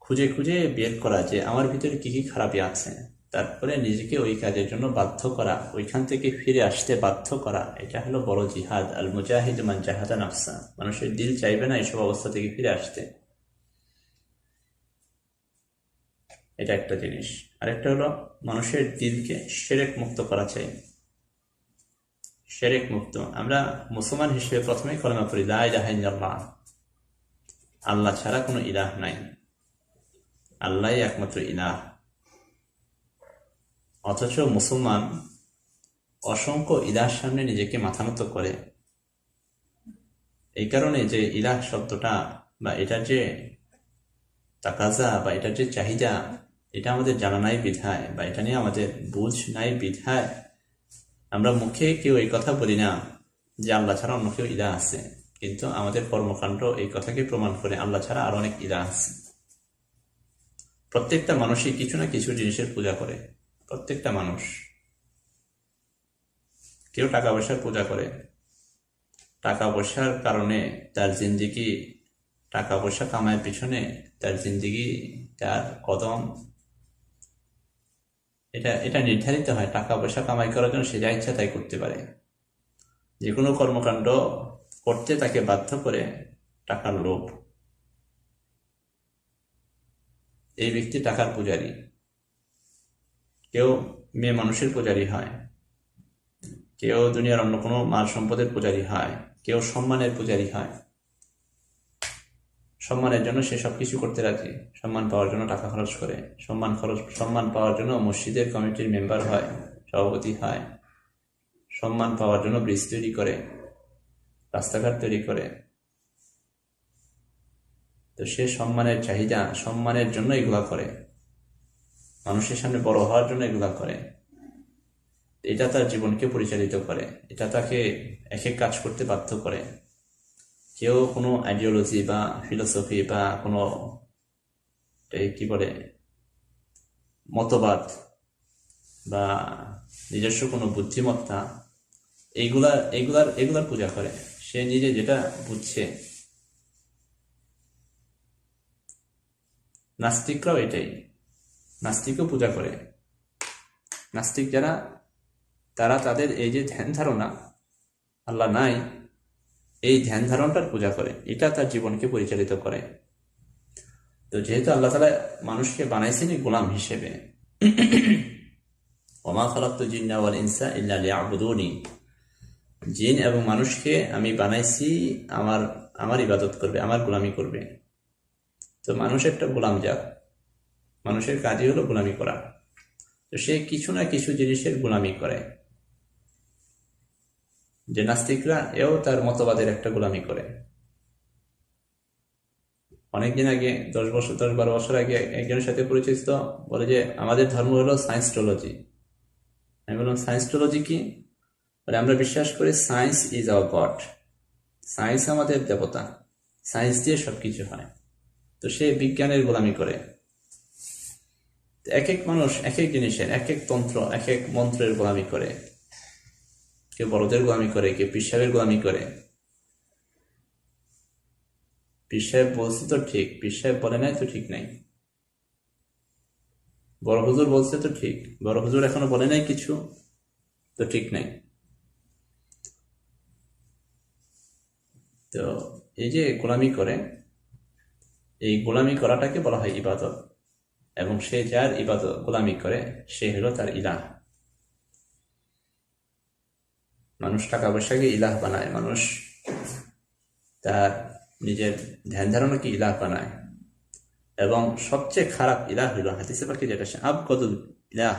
A: খুঁজে খুঁজে বের করা যে আমার ভিতরে কি কি খারাপই আছে, তারপরে নিজেকে ওই কাজের জন্য বাধ্য করা, ওইখান থেকে ফিরে আসতে বাধ্য করা, এটা হলো বড় জিহাদ। আল মুজাহিদ মান জাহাদা নাফসা। মানুষের দিল চাইবে না এইসব অবস্থা থেকে ফিরে আসতে, এটা একটা জিনিস। আরেকটা হলো মানুষের দিলকে শিরক মুক্ত করা চাই। শিরক মুক্ত, আমরা মুসলমান হিসেবে প্রথমেই কলেমা পড়ি লা ইলাহা ইল্লাল্লাহ, আল্লাহ ছাড়া কোনো ইলাহ নাই, আল্লাহই একমাত্র ইলাহ। অথচ মুসলমান অসংখ্য ইলাহর সামনে নিজেকে মাথা নত করে। এই কারণে যে ইলাহ শব্দটা বা এটার যে তাকাজা বা এটার যে চাহিদা, এটা আমাদের জানা নাই বিধায়, বা এটা নিয়ে আমাদের বুঝ নাই বিধায় আমরা মুখে কেউ এই কথা বলি না যে আল্লাহ ছাড়া অন্য কেউ ইলাহ আছে, কিন্তু আমাদের কর্মকাণ্ড এই কথাকে প্রমাণ করে আল্লাহ ছাড়া আরো অনেক ইলাহ আছে। প্রত্যেকটা মানুষই কিছু না কিছু জিনিসের পূজা করে। প্রত্যেকটা মানুষ, কেউ টাকা পয়সার পূজা করে, টাকা পয়সার কারণে তার জিন্দিগি, টাকা পয়সা কামায়ের পিছনে তার জিন্দিগি, তার কদম, এটা নির্ধারিত হয়। টাকা পয়সা কামাই করার জন্য সে যা ইচ্ছা তাই করতে পারে। যে কোনো কর্মকাণ্ড করতে তাকে বাধ্য করে টাকার লোভ। এই ব্যক্তি টাকার পূজারী। কেউ মেয়ে মানুষের পূজারী হয়, কেউ দুনিয়ার অন্য কোনো মাল সম্পদের পূজারী হয়, কেউ সম্মানের পূজারী হয়। সম্মানের জন্য সে সবকিছু করতে রাজি, সম্মান পাওয়ার জন্য টাকা খরচ করে, সম্মান পাওয়ার জন্য মসজিদের কমিটির মেম্বার হয়, সভাপতি হয়, সম্মান পাওয়ার জন্য ব্রিজ তৈরি করে, রাস্তাঘাট তৈরি করে। তো সে সম্মানের চাহিদা, সম্মানের জন্য এগুলা করে, মানুষের সামনে বড় হওয়ার জন্য এগুলা করে। এটা তার জীবনকে পরিচালিত করে, এটা তাকে এক এক কাজ করতে বাধ্য করে। কেউ কোনো আইডিওলজি বা ফিলোসফি বা কোনো কি বলে মতবাদ বা নিজস্ব কোনো বুদ্ধিমত্তা, এগুলার পূজা করে। সে নিজে যেটা বুঝছে। নাস্তিকরাও এটাই, নাস্তিকও পূজা করে। নাস্তিক যারা, তারা তাদের এই যে ধ্যান ধারণা আল্লাহ নাই, এই ধ্যান ধারণাটার পূজা করে, এটা তার জীবনকে পরিচালিত করে। তো যেহেতু আল্লাহ তাআলা মানুষকে বানাইছেনই গোলাম হিসেবে, ওমা খালাকতু জিন্না ওয়াল ইনসা ইল্লা লিয়াবুদুনি, জিন এবং মানুষকে আমি বানাইছি আমার ইবাদত করবে, আমার গোলামি করবে। তো মানুষ একটা গোলাম জাত, মানুষের কাজই হলো গোলামি করা। তো সে কিছু না কিছু জিনিসের গোলামি করে। যে নাস্তিকরা, এও তার মতবাদের একটা গোলামি করে। অনেকদিন আগে 10-12 বছর আগে একজনের সাথে পরিচিত বলে যে আমাদের ধর্ম হলো সায়েন্সটোলজি। আমি বললাম সায়েন্সটোলজি কি? বলে আমরা বিশ্বাস করি science is our god, science আমাদের দেবতা, সায়েন্স দিয়ে সবকিছু হয়। তো সে বিজ্ঞানের গোলামি করে। এক এক মানুষ এক এক জিনিসের, এক এক তন্ত্র, এক এক মন্ত্রের গোলামি করে। কেউ বড়দের গোলামি করে, কেউ পীর সাহেবের গোলামি করে। পীর সাহেব বলছে তো ঠিক, পীর সাহেব বলে নাই তো ঠিক নাই। বড় হুজুর বলছে তো ঠিক, বড় হুজুর এখনো বলে নাই কিছু, তো ঠিক নাই। তো এই যে গোলামি করে, এই গোলামি করাটাকে বলা হয় ইবাদত। এবং সে যার ইবাদত গোলামি করে, সে হলো তার ইলাহ। মানুষ টাকা পয়সাকে ইলাহ বানায়, মানুষ তার নিজের ধ্যান ধারণাকে ইলাহ বানায়। এবং সবচেয়ে খারাপ ইলাহ হইল হাদিসে পাকে যেটা, আবগদুল ইলাহ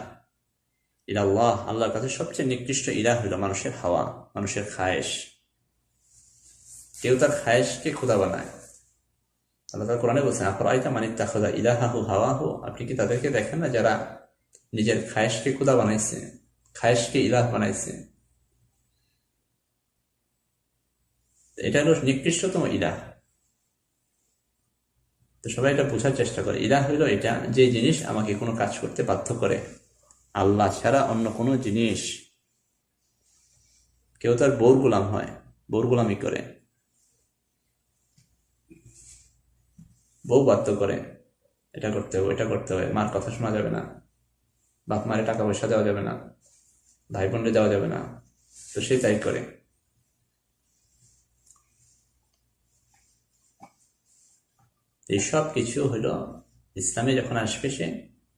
A: ইলাল্লাহ, আল্লাহর কাছে সবচেয়ে নিকৃষ্ট ইলাহ হইল মানুষের হাওয়া, মানুষের খায়েশ। কেউ তার খায়েশকে খোদা বানায়। আল্লাহ তাআলা কোরআনে বলছেন, আফরাআইতা মান ইত্তাখাযা ইলাহাহু হাওয়াহু, আপনি কি তাদেরকে দেখেন না যারা নিজের খায়েশকে খোদা বানাইছে, খায়েশকে ইলাহ বানাইছে। এটা হলো নিকৃষ্টতম ইলাহ। তো সবাই এটা বোঝার চেষ্টা করে। ইলাহ হইল এটা যে জিনিস আমাকে কোনো কাজ করতে বাধ্য করে, আল্লাহ ছাড়া অন্য কোনো জিনিস। কেউ তার বউর গোলাম হয়, বউর গোলামি করে, বউ বাধ্য করে এটা করতে হবে, এটা করতে হবে, মার কথা শোনা যাবে না, বাপ মারে টাকা পয়সা দেওয়া যাবে না, ভাই বোনরে দেওয়া যাবে না। তো সে তাই করে। এইসব কিছু হইল ইসলামে যখন আসবে, সে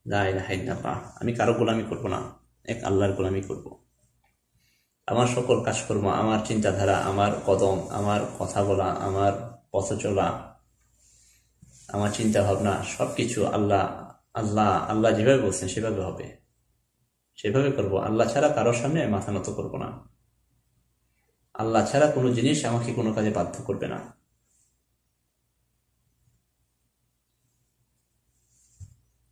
A: লা ইলাহা ইল্লাল্লাহ, আমি কারো গোলামি করব না, এক আল্লাহর গোলামি করব। আমার সকল কাজকর্ম, আমার চিন্তাধারা, আমার কদম, আমার কথা বলা, আমার পথ চলা, আমার চিন্তা ভাবনা, সবকিছু আল্লাহ আল্লাহ আল্লাহ যেভাবে বলছেন সেভাবে হবে, সেভাবে করব। আল্লাহ ছাড়া কারোর সামনে মাথা নত করব না। আল্লাহ ছাড়া কোনো জিনিস আমাকে কোনো কাজে বাধ্য করবে না।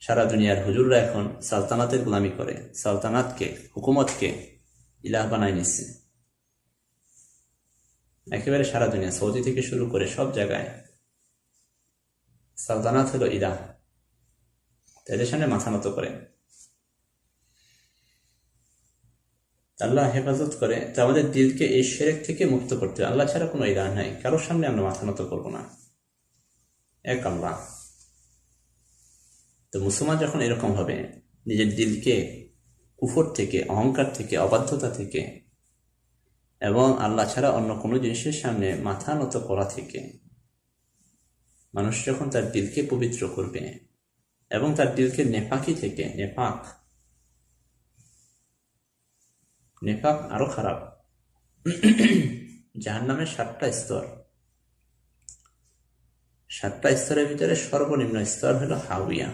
A: সারা দুনিয়ার হুজুররা এখন সালতানাতের গোলামি করে, সালতানাতকে, হুকুমতকে ইলাহ বানায় নিচ্ছে। একেবারে সারা দুনিয়া, সৌদি থেকে শুরু করে সব জায়গায় সালতানাত হলো ইলাহ। তাদের সামনে মাথা নত করে। আল্লাহ হেফাজত করে। তো আমাদের দিলকে এই শিরক থেকে মুক্ত করতে হবে। আল্লাহ ছাড়া কোনো ইলাহ নাই, কারোর সামনে আমরা মাথা নত করবো না, এক আল্লাহ। তো মুসলমান যখন এরকম হবে, নিজের দিলকে কুফর থেকে, অহংকার থেকে, অবাধ্যতা থেকে এবং আল্লাহ ছাড়া অন্য কোনো জিনিসের সামনে মাথা নত করা থেকে, মানুষ যখন তার দিলকে পবিত্র করবে এবং তার দিলকে নেফাকি থেকে, নেফাক নেফাক আরো খারাপ। জাহান্নামের 7টা স্তর, 7টা স্তরের ভিতরে সর্বনিম্ন স্তর হলো হাউইয়া।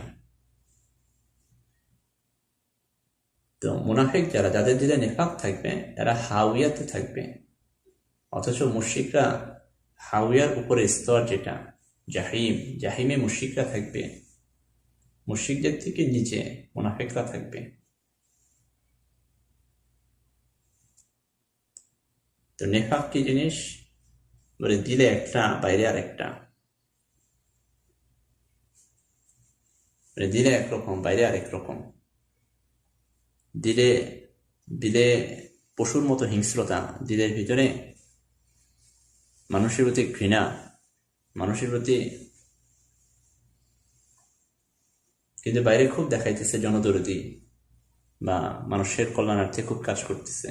A: তো মুনাফিক যারা, যাদের দিলে নেফাক থাকবে, এরা হাউইয়াতে থাকবে। অথচ মুশরিকরা হাউইয়ার উপরে স্তর যেটা জাহিম, জাহিমে মুশরিকরা থাকবে। মুশরিকদের থেকে নিচে মুনাফিকরা থাকবে। তো নেফাক কি জিনিস বলে, দিলে একটা বাইরে আর একটা, দিলে একরকম বাইরে আরেক রকম। দিলে পশুর মতো হিংস্রতা, দিলের ভিতরে মানুষের প্রতি ঘৃণা, মানুষের প্রতি, কিন্তু বাইরে খুব দেখাইতেছে জনদরদি বা মানুষের কল্যাণার্থে খুব কাজ করতেছে।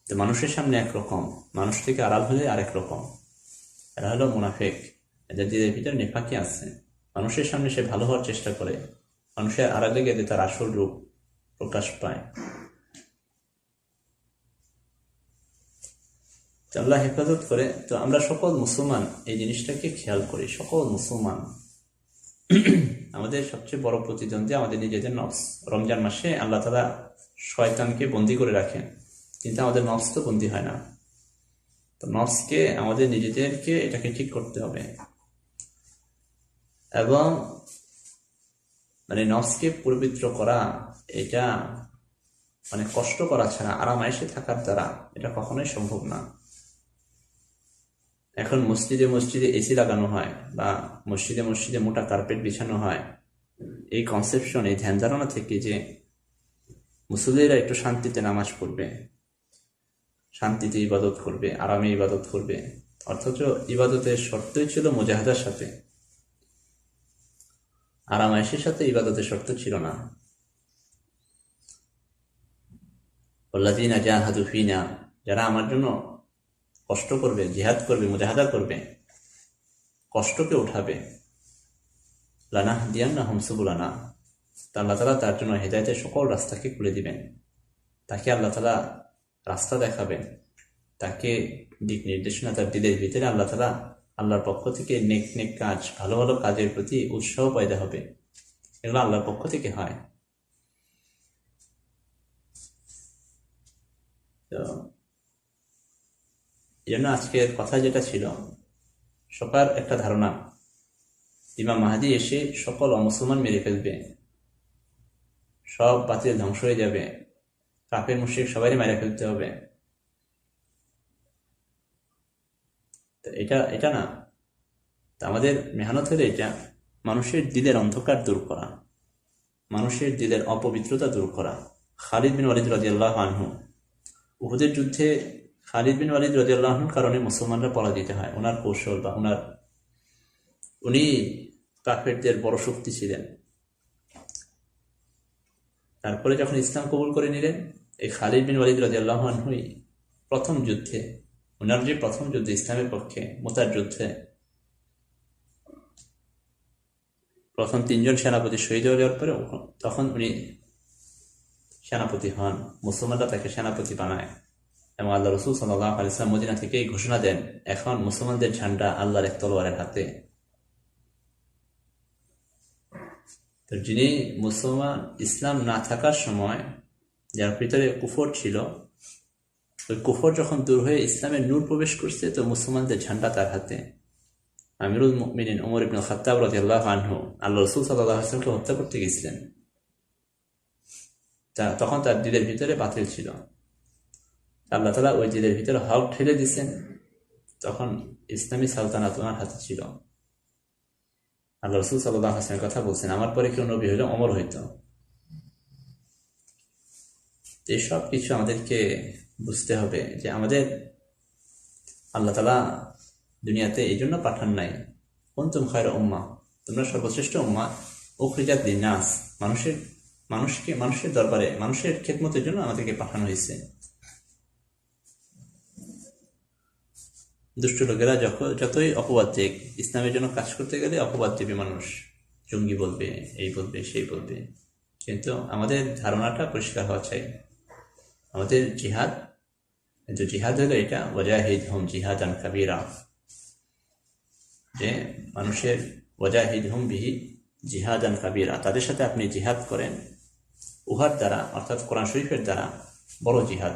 A: তো মানুষের সামনে একরকম, মানুষ থেকে আড়াল হলে আরেক রকম। এরা হলো মুনাফিক, এদের দিলের ভিতরে নেফাকি আছে। মানুষের সামনে সে ভালো হওয়ার চেষ্টা করে, মানুষের আড়ালে গেলে তার আসল রূপ প্রকাশ পায়। আল্লাহ হেফাজত করে। তো আমরা সকল মুসলমান এই জিনিসটাকে খেয়াল করি। সকল মুসলমান, আমাদের সবচেয়ে বড় প্রতিদ্বন্দ্বী আমাদের নিজেদের নফস। রমজান মাসে আল্লাহ তাআলা শয়তানকে বন্দী করে রাখেন, কিন্তু আমাদের নফস তো বন্দী হয় না। তো নফসকে, আমাদের নিজেদেরকে এটাকে ঠিক করতে হবে। এবং নফসকে পবিত্র করা, এটা কষ্ট করা ছাড়া, আরামায়েশে থাকার দ্বারা এটা কখনোই সম্ভব না। এখন মসজিদে এসি লাগানো হয় বা মসজিদে মোটা কার্পেট বিছানো হয়, এই কনসেপশন, এই ধ্যান ধারণা থেকে যে মুসল্লিরা একটু শান্তিতে নামাজ পড়বে, শান্তিতে ইবাদত করবে, আরামে ইবাদত করবে। অথচ ইবাদতের শর্তই ছিল মুজাহাদার সাথে, আরামায়েশের সাথে ইবাদতের শর্ত ছিল না। ওয়াল্লাযীনা জাহাদু ফীনা, যারা আমার জন্য কষ্ট করবে, জিহাদ করবে, মুজাহাদা করবে, কষ্টকে উঠাবে, লানাহদিয়ান্নাহুম সুবুলানা, আল্লাহ তাআলা তার জন্য হেদায়েতের সকল রাস্তাকে খুলে দিবেন। তাকে আল্লাহ তাআলা রাস্তা দেখাবেন, তাকে দিক নির্দেশনা তার দিলের ভিতরে আল্লাহ তাআলা, আল্লাহর পক্ষ থেকে নেক নেক কাজ, ভালো ভালো কাজের প্রতি উৎসাহ পয়দা হবে। এগুলো আল্লাহর পক্ষ থেকে হয়। তো এই জন্য আজকের কথা যেটা ছিল, সবার একটা ধারণা, ইমাম মাহদী এসে সকল অমুসলমান মেরে ফেলবে, সব বাতিল ধ্বংস হয়ে যাবে, কাফের মুশরিক সবাই মেরে ফেলতে হবে। এটা না, আমাদের মেহনত হলে এটা মানুষের দিলের অন্ধকার দূর করা, মানুষের দিলের অপবিত্রতা দূর করা। খালিদ বিন ওয়ালিদ রাদিয়াল্লাহু আনহু, উহুদের যুদ্ধে খালিদ বিন ওয়ালিদ রাদিয়াল্লাহু আনহুর কারণে মুসলমানরা পরাজিত হয়। ওনার কৌশল বা উনি কাফেরদের বড় শক্তি ছিলেন। তারপরে যখন ইসলাম কবুল করে নিলেন, এই খালিদ বিন ওয়ালিদ রাদিয়াল্লাহু আনহুই প্রথম যুদ্ধে, ওনার যে প্রথম যুদ্ধ ইসলামের পক্ষে, মুতার যুদ্ধে, প্রথম 3 জন সেনাপতি শহীদ হয়ে যাওয়ার পরে তখন উনি সেনাপতি হন। মুসলমানরা তাকে সেনাপতি বানায় এবং আল্লাহ রাসূল সাল্লাল্লাহু আলাইহি ওয়াসাল্লাম মদিনা থেকেই ঘোষণা দেন, এখন মুসলমানদের ঝান্ডা আল্লাহর এক তলোয়ারের হাতে। তো যিনি মুসলমান, ইসলাম না থাকার সময় যার ভিতরে কুফর ছিল, ওই কুফর যখন দূর হয়ে ইসলামের নূর প্রবেশ করছে, তো মুসলমানদের ঝান্ডা তার হাতে। আমিরুল মুমিনিন ওমর ইবনে খাত্তাব রাদিয়াল্লাহু আনহু আল্লাহ রাসূল সাল্লাল্লাহু আলাইহি ওয়াসাল্লামকে হত্যা করতে গেছিলেন। তখন তার দিলের ভিতরে বাতিল ছিল, আল্লাহ তাআলা ওই দিলের ভিতরে হক ঠেলে দিয়েছেন। তখন ইসলামী সালতানাত ওনার হাতে ছিল। আল্লাহ রাসূল সাল্লাল্লাহু আলাইহি ওয়াসাল্লাম কথা বলছেন, আমার পরে কেউ নবী হইলে ওমর হইতো। এই সব কিছু আমাদেরকে বুঝতে হবে যে আমাদের আল্লাহ তাআলা দুনিয়াতে এই জন্য পাঠান নাই, কুনতুম খায়রা উম্মাহ, তোমরা সর্বশ্রেষ্ঠ উম্মাহ, উখরিজাত লিন্নাস, মানুষের দরবারে, মানুষের খেদমতের জন্য আমাদেরকে পাঠানো হয়েছে। দুষ্ট লোকেরা যতই অপবাদ দেখ, ইসলামের জন্য কাজ করতে গেলে অপবাদ দেবে মানুষ, জঙ্গি বলবে, এই বলবে, সেই বলবে। কিন্তু আমাদের ধারণাটা পরিষ্কার হওয়া চাই। আমাদের জিহাদ, কিন্তু জিহাদ হলো এটা ওয়াজাহিদহুম জিহাদান কাবীরা, যে মানুষের ওয়াজাহিদহুম বিহি জিহাদান কাবীরা, তাদের সাথে আপনি জিহাদ করেন উহার দ্বারা, অর্থাৎ কোরআন শরীফের দ্বারা বড় জিহাদ।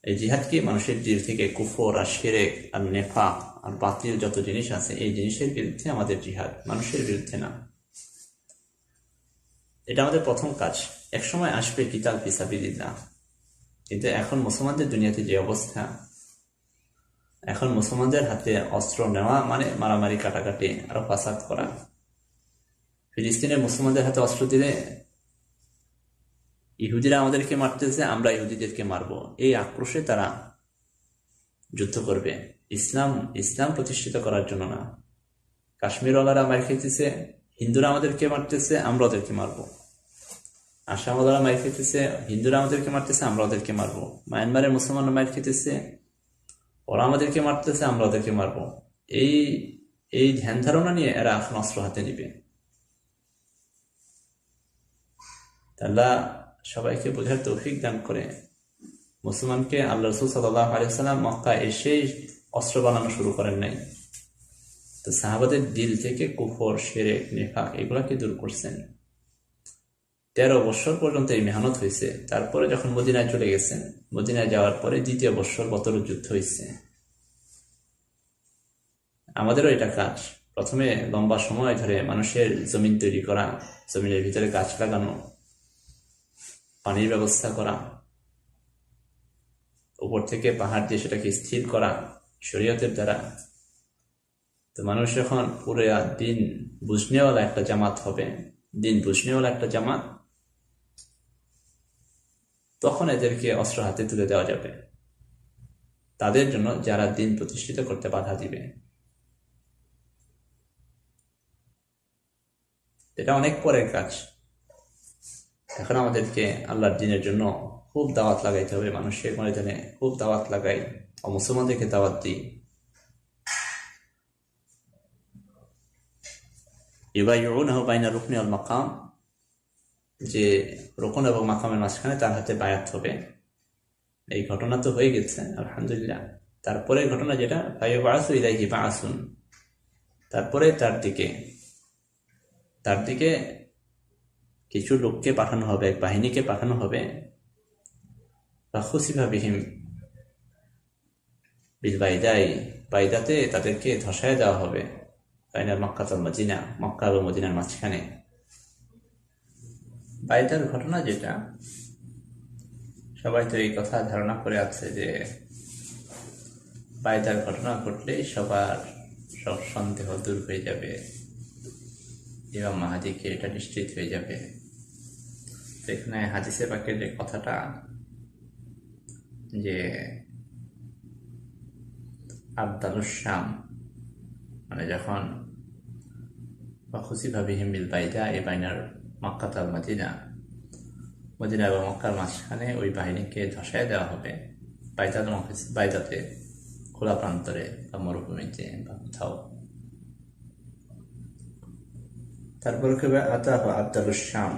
A: এই জিহাদ কি মানুষের দিল থেকে কুফর আর শিরক আর নেফাক আর বাতিল যত জিনিস আছে এই জিনিসের বিরুদ্ধে আমাদের জিহাদ, মানুষের বিরুদ্ধে না। এটা আমাদের প্রথম কাজ। একসময় আসবে কিতাল ফি সাবিলিল্লাহ, কিন্তু এখন মুসলমানদের দুনিয়াতে যে অবস্থা, এখন মুসলমানদের হাতে অস্ত্র নেওয়া মানে মারামারি, কাটাকাটি, আরো ফাসাদ করা। ফিলিস্তিনের মুসলমানদের হাতে অস্ত্র দিলে ইহুদিরা আমাদেরকে মারতেছে, আমরা ইহুদিদেরকে মারবো, এই আক্রোশে তারা যুদ্ধ করবে। ইসলাম প্রতিষ্ঠিত করার জন্য না। কাশ্মীরওয়ালারা মার খেতেছে, হিন্দুরা আমাদেরকে মারতেছে, আমরা ওদেরকে মারবো। আসামওয়ালারা মার খেতেছে, হিন্দুরা আমাদেরকে মারতেছে, আমরা ওদেরকে মারবো। মায়ানমারের মুসলমানরা মার খেতেছে, ওরা আমাদেরকে মারতেছে, আমরা ওদেরকে মারবো। এই ধ্যান ধারণা নিয়ে এরা এখন অস্ত্র হাতে নিবে। আল্লাহ সবাইকে বোঝার তৌফিক দান করে। মুসলমানকে আল্লাহ রাসূল সাল্লাল্লাহু আলাইহি ওয়াসাল্লাম মক্কা এসেই অস্ত্র বানানো শুরু করেন নাই, তো সাহাবাদের দিল থেকে কুফর, শিরক, নিফাক এগুলাকে দূর করছেন। 13 বছর পর্যন্ত এই মেহনত হয়েছে। তারপরে যখন মদিনায় চলে গেছেন, মদিনায় যাওয়ার পরে 2য় বছর বদরের যুদ্ধ হয়েছে। আমাদেরও এটা কাজ। প্রথমে লম্বা সময় ধরে মানুষের জমিন তৈরি করা, জমিনের ভিতরে গাছ লাগানো, পানির ব্যবস্থা করা, উপর থেকে পাহাড় দিয়ে সেটাকে স্থির করা শরীয়তের দ্বারা। তো মানুষ যখন পুরো দিন বুঝনেওয়ালা একটা জামাত হবে, দিন বুঝনেওয়ালা একটা জামাত, তখন এদেরকে অস্ত্র হাতে তুলে দেওয়া যাবে, তাদের জন্য যারা দিন প্রতিষ্ঠিত করতে বাধা দিবে। এটা অনেক পরের কাজ। এখন আমাদেরকে আল্লাহর দ্বীনের জন্য খুব দাওয়াত লাগাইতে হবে। মানুষের ময়দানে খুব দাওয়াত লাগাই, মুসলমানদেরকে দাওয়াত দিই। ইউবাইউনাহু বাইনা রুকনি ওয়াল মাকাম, যে রুকন এবং মাকামের মাঝখানে তার হাতে বায়াত হবে। এই ঘটনা তো হয়ে গেছে আলহামদুলিল্লাহ। তারপরে ঘটনা যেটা ফায়ুবাসু ইলাইহি বাসুন, তারপরে তার দিকে কিছু লোককে পাঠানো হবে, এক বাহিনীকে পাঠানো হবে। ফাখুসিফা বিহিম বিল বাইদাই, বাইদাতে তাদেরকে ধসায় দেওয়া হবে। বাইনাল মক্কাতুল মদিনা, মক্কা এবং মদিনার মাঝখানে। বাইদার ঘটনা যেটা, সবাই তো এই কথা ধারণা করে আছে যে বাইদার ঘটনা ঘটলে সব সন্দেহ দূর হয়ে যাবে, ইমাম মাহদিকে এটা নিশ্চিত হয়ে যাবে। তো এখানে হাদিসে পাকের যে কথাটা, যে আবদালুস শাম, মানে যখন খুশি ভাবি হিমিল বাইদা, এই বাইনার মক্কাতুল মদিনা, মদিনা এবং মক্কার মাঝখানে ওই বাহিনীকে ধসায় দেওয়া হবে। বাইদাতে খোলা প্রান্তরে বা মরুভূমিতে বা কোথাও। তারপর কেবে আতাহ আবদালুস শাম,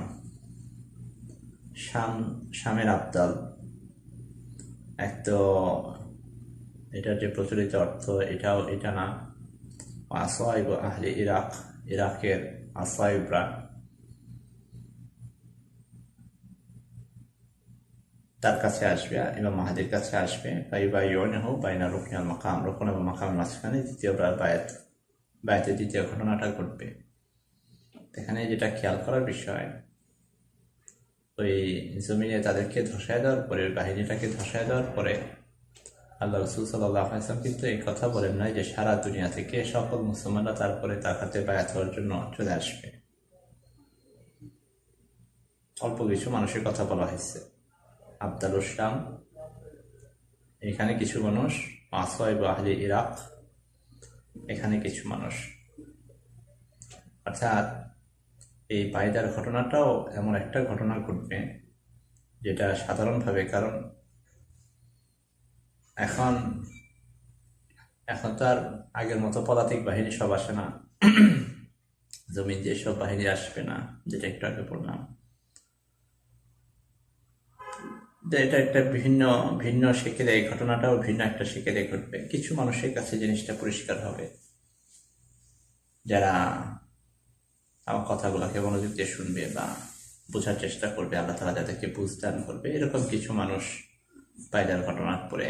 A: শামের আবদাল। এক তো এটার যে প্রচলিত অর্থ এটা না, আসাইব আহলে ইরাক, ইরাকের আসাইবরা, তার কাছে আসবে, ইমাম মাহদির কাছে আসবে। ফায়ুবাইউনাহু বাইনা রুকনি ওয়াল মাকাম, রুকন এবং মাকামের মাঝখানে দ্বিতীয়বার বায়াতের দ্বিতীয় ঘটনাটা ঘটবে। এখানে যেটা খেয়াল করার বিষয়, ওই জমিনে তাদেরকে ধসায় দেওয়ার পরে, বাহিনীটাকে ধসায় দেওয়ার পরে আল্লাহ রাসূল সাল্লাল্লাহু আলাইহি ওয়াসাল্লাম কিন্তু এই কথা বলেন নাই যে সারা দুনিয়া থেকে সকল মুসলমানরা তারপরে তার হাতে বায়াত হওয়ার জন্য চলে আসবে। অল্প কিছু মানুষের কথা বলা হয়েছে। আবদালুস শাম, এখানে কিছু মানুষ, আসাইব আহলে ইরাক, এখানে কিছু মানুষ। অর্থাৎ এই বাইদার ঘটনাটাও এমন একটা ঘটনা ঘটবে যেটা সাধারণভাবে, কারণ এখন তো আর আগের মতো পদাতিক বাহিনী সব আসে না। জমিন দিয়ে সব বাহিনী আসবে না, যেটা একটু আগে বললাম। এটা একটা ভিন্ন ভিন্ন শিখেলে, এই ঘটনাটাও ভিন্ন একটা শিখেলে ঘটবে। কিছু মানুষের কাছে জিনিসটা পরিষ্কার হবে, যারা আমার কথাগুলোকে মনোযোগ দিয়ে শুনবে বা বোঝার চেষ্টা করবে, আল্লাহ তাআলা যাদেরকে বুঝদান করবে, এরকম কিছু মানুষ বাইরের ঘটনার পরে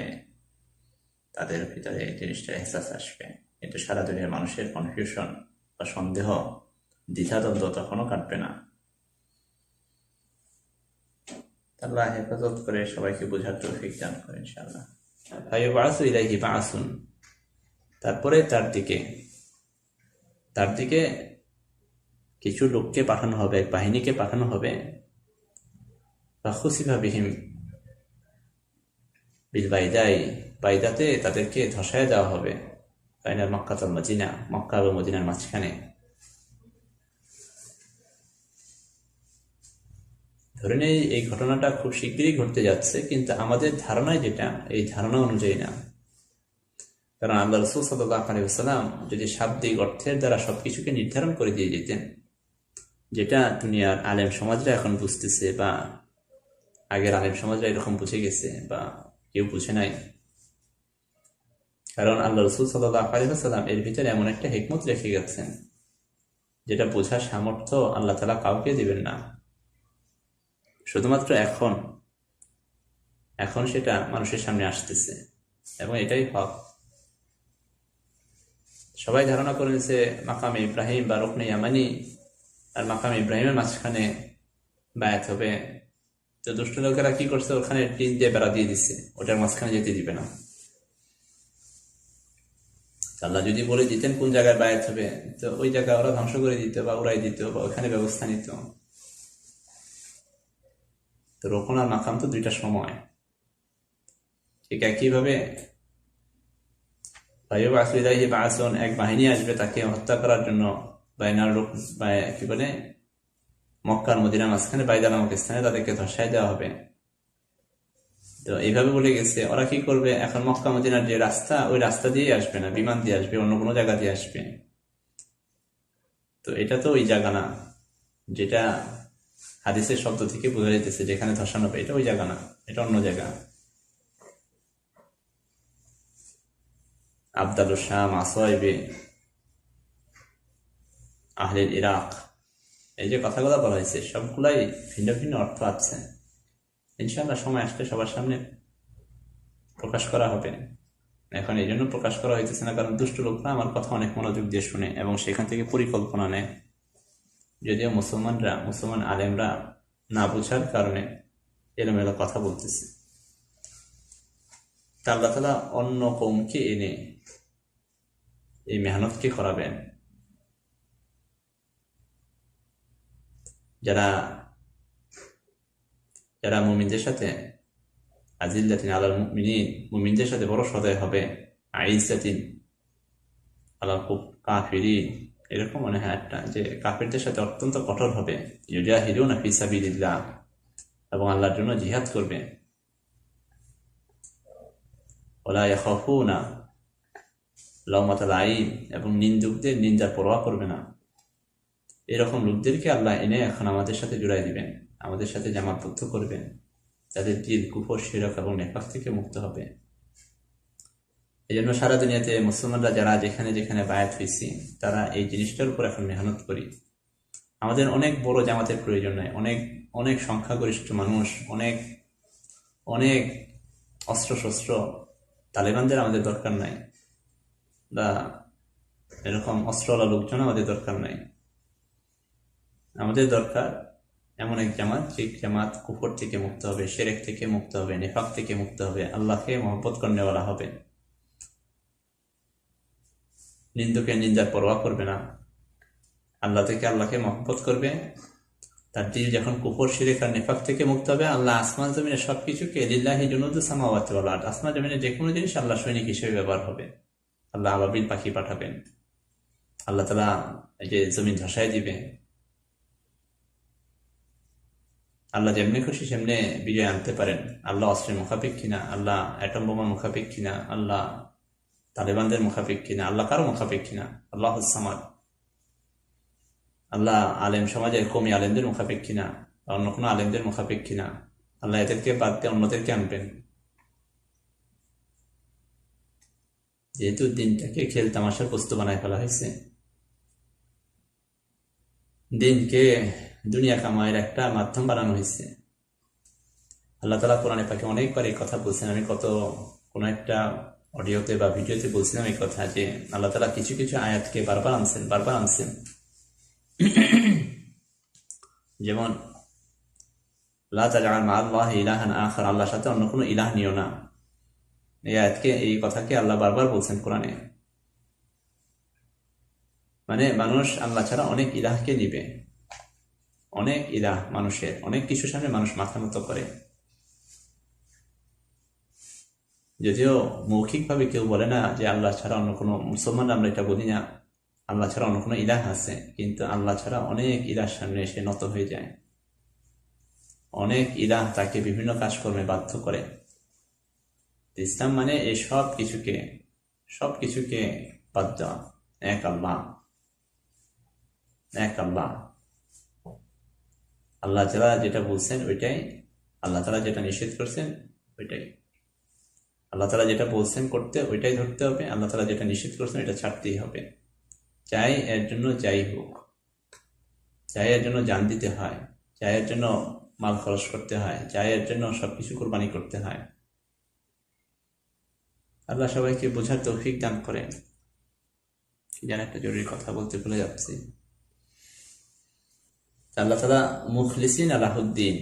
A: তাদের ভিতরে এই জিনিসটা এহসাস আসবে। কিন্তু সারা দুনিয়ার মানুষের কনফিউশন বা সন্দেহ, দ্বিধাদ্বন্দ্ব তখনও কাটবে না। আল্লাহ হেফাজত করে সবাইকে বোঝার তৌফিক দান করে ইনশাআল্লাহ। ফায়ুবআসু ইলাইহি বা'সুন, তারপরে তার দিকে কিছু লোককে পাঠানো হবে, এক বাহিনীকে পাঠানো হবে। ফাখুসিফা বিহিম বিল বাইদাতে তাদেরকে ধসায় দেওয়া হবে। বাইনাল মক্কাতুল মদিনা, মক্কা এবং মদিনার মাঝখানে। ধরে নেই এই ঘটনাটা খুব শীঘ্রই ঘটতে যাচ্ছে, কিন্তু আমাদের ধারণায় যেটা, এই ধারণা অনুযায়ী না। কারণ আল্লাহ রাসূল সাল্লাল্লাহু আলাইহি ওয়াসাল্লাম যদি শাব্দিক অর্থের দ্বারা সবকিছুকে নির্ধারণ করে দিয়ে যেতেন, যেটা দুনিয়ার আলেম সমাজরা এখন বুঝতেছে, বা আগের আলেম সমাজরা এরকম বুঝে গেছে বা কেউ বুঝে নাই। কারণ আল্লাহ রাসূল সাল্লাল্লাহু আলাইহি ওয়াসাল্লাম এর ভিতরে এমন একটা হিকমত রেখে গেছেন, যেটা বোঝার সামর্থ্য আল্লাহ তাআলা কাউকে দিবেন না। শুধুমাত্র এখন সেটা মানুষের সামনে আসতেছে, এবং এটাই হক। সবাই ধারণা করেছে মাকামে ইব্রাহিম বা রুকনে ইয়ামানি আর মাকামে ইব্রাহিমের মাঝখানে বায়াত হবে। তো দুষ্ট লোকেরা কি করছে, ওখানে টিন দিয়ে বেড়া দিয়ে দিচ্ছে, ওটার মাঝখানে যেতে দিবে না। আল্লাহ যদি বলে দিতেন কোন জায়গায় বায়াত হবে, তো ওই জায়গা ওরা ধ্বংস করে দিত বা উড়াই দিত বা ওখানে ব্যবস্থা নিত। তো রোকন আর মাকাম তো দুইটা সময়। ঠিক একইভাবে ফায়ুবআসু ইলাইহি বা'সুন, এক বাহিনী আসবে তাকে হত্যা করার জন্য। বাইনাল রুক, কি বলে, মক্কার মদিনার মাঝখানে বাইদা নামক স্থানে তাদেরকে ধসায় দেওয়া হবে। তো এইভাবে বলে গেছে। ওরা কি করবে এখন, মক্কা মদিনার যে রাস্তা, ওই রাস্তা দিয়ে আসবে না, বিমান দিয়ে আসবে, অন্য কোনো জায়গা দিয়ে আসবে। তো এটা তো ওই জায়গা না যেটা হাদিসের শব্দ থেকে বোঝা যেতেছে যেখানে ধসানো হবে, এটা ওই জায়গা না, এটা অন্য জায়গা। আবদালু শাম, আসওয়াইবে আহলিল ইরাক, এই যে কথাগুলো বলা হয়েছে সবগুলাই ভিন্ন ভিন্ন অর্থ আছে। ইনশাআল্লাহ সময় আসলে সবার সামনে প্রকাশ করা হবে। এখন এই জন্য প্রকাশ করা হইতেছে না কারণ দুষ্ট লোকরা আমার কথা অনেক মনোযোগ দিয়ে শুনে এবং সেখান থেকে পরিকল্পনা নেয়। যদিও মুসলমান আলেমরা না বুঝার কারণে এলোমেলো কথা বলতেছে। তা আল্লাহ তাআলা অন্য কওমকে এনে এই মেহনতকে করাবেন, যারা মুমিনদের সাথে আজিল্লাতিন আলাল মুমিনিন, মুমিনদের সাথে বড় সদয় হবে। আইজ্জাতিন আলাল কাফিরিন, এরকম মনে হয় একটা, যে কাফিরদের সাথে অত্যন্ত কঠোর হবে। ইউজাহিদুনা ফি সাবিলিল্লাহ, এবং আল্লাহর জন্য জিহাদ করবে। ওয়ালা ইয়াখাফুনা লাওমাতা লাইম, এবং নিন্দুকদের নিন্দার পরোয়া করবে না। এরকম লোকদেরকে আল্লাহ এনে এখন আমাদের সাথে জুড়াই দিবেন, আমাদের সাথে জামাতবদ্ধ করবেন, তাদের দিল কুফর, শিরক এবং নেফাক থেকে মুক্ত হবে। এই জন্য সারা দুনিয়াতে মুসলমানরা যারা যেখানে যেখানে বায়াত হয়েছি, তারা এই জিনিসটার উপর এখন মেহনত করি। আমাদের অনেক বড় জামাতের প্রয়োজন নয়, অনেক অনেক সংখ্যাগরিষ্ঠ মানুষ, অনেক অনেক অস্ত্রশস্ত্র তালেবানদের আমাদের দরকার নাই, বা এরকম অস্ত্রওয়ালা লোকজন আমাদের দরকার নাই। আমাদের দরকার এমন এক জামাত, যে জামাত কুফর থেকে মুক্ত হবে, শিরক থেকে মুক্ত হবে, নেফাক থেকে মুক্ত হবে, আল্লাহকে মহব্বত করনেওয়ালা হবে, নিন্দুকে নিন্দার পরোয়া করবে না, আল্লাহ থেকে আল্লাহকে মহব্বত করবে। তার দিল যখন কুফর, শিরক আর নেফাক থেকে মুক্ত হবে, আল্লাহ আসমান জমিনে সবকিছুকে লিল্লাহি জুনুদুস সামাওয়াতি ওয়াল আরদ, আসমান জমিনে যে কোনো জিনিস আল্লাহ সৈনিক হিসেবে ব্যবহার হবে। আল্লাহ আবাবিল পাখি পাঠাবেন, আল্লাহ তাআলা এই যে জমিন ধসায় দিবে। আল্লাহ যেমনি খুশি সেমনি বিজয় আনতে পারেন। আল্লাহ অস্ত্রের মুখাপিক কিনা, আল্লাহ অ্যাটম বোমার মুখাপিক কিনা, আল্লাহ তালেবানদের মুখাপিক কিনা, আল্লাহ কারো মুখাপিক কিনা। আল্লাহুস সামাদ। আল্লাহ আলেম সমাজের কমি আলেমদের মুখাপেক্ষী না, অন্য কোনো আলেমদের মুখাপেক্ষী না। আল্লাহ এদেরকে বাদ দিয়ে অন্যদেরকে আনবেন। যেহেতু দিনটাকে খেল তামাশার বস্তু বানায় ফেলা হয়েছে, দিনকে দুনিয়া কামাইয়ের একটা মাধ্যম বানানো হয়েছে। আল্লাহ তাআলা কোরআনে পাকে অনেকবার এই কথা বলছেন। আমি কোনো একটা অডিওতে বা ভিডিওতে বলছিলাম এই কথা, যে আল্লাহ তাআলা কিছু কিছু আয়াতকে বারবার আনছেন। যেমন লা তাজআল মা'আল্লাহি ইলাহান আখার, আল্লাহর সাথে অন্য কোনো ইলাহ নিও না। এই কথাকে আল্লাহ বারবার বলছেন কোরআনে। মানে মানুষ আল্লাহ ছাড়া অনেক ইলাহকে নিবে, অনেক ইলাহ মানুষের, অনেক কিছুর সামনে মানুষ মাথা নত করে। যদিও মৌখিকভাবে কেউ বলে না যে আল্লাহ ছাড়া অন্য কোনো, মুসলমান আমরা এটা বলি না আল্লাহ ছাড়া অন্য কোনো ইলাহ আছে, কিন্তু আল্লাহ ছাড়া অনেক ইলাহর সামনে এসে নত হয়ে যায়। অনেক ইলাহ তাকে বিভিন্ন কাজকর্মে বাধ্য করে। ইসলাম মানে এই সব কিছুকে বাদ দেওয়া, এক আল্লাহ। আল্লাহ তাআলা যেটা বলছেন ওইটাই, আল্লাহ তাআলা যেটা নিষেধ করছেন ওইটাই। আল্লাহ তাআলা যেটা বলছেন করতে ওইটাই ধরতে হবে, আল্লাহ তাআলা যেটা নিষেধ করছেন এটা ছাড়তেই হবে। চাই এর জন্য যাই হোক, চাই এর জন্য জান দিতে হয়, চাই এর জন্য মাল খরচ করতে হয়, চাই এর জন্য সবকিছু কোরবানি করতে হয়। আল্লাহ সবাইকে বোঝার তৌফিক দান করেন। যেন একটা জরুরি কথা বলতে ভুলে যাচ্ছি। আল্লাহ তাআলা মুখলিসিন আলাহুদ্দিন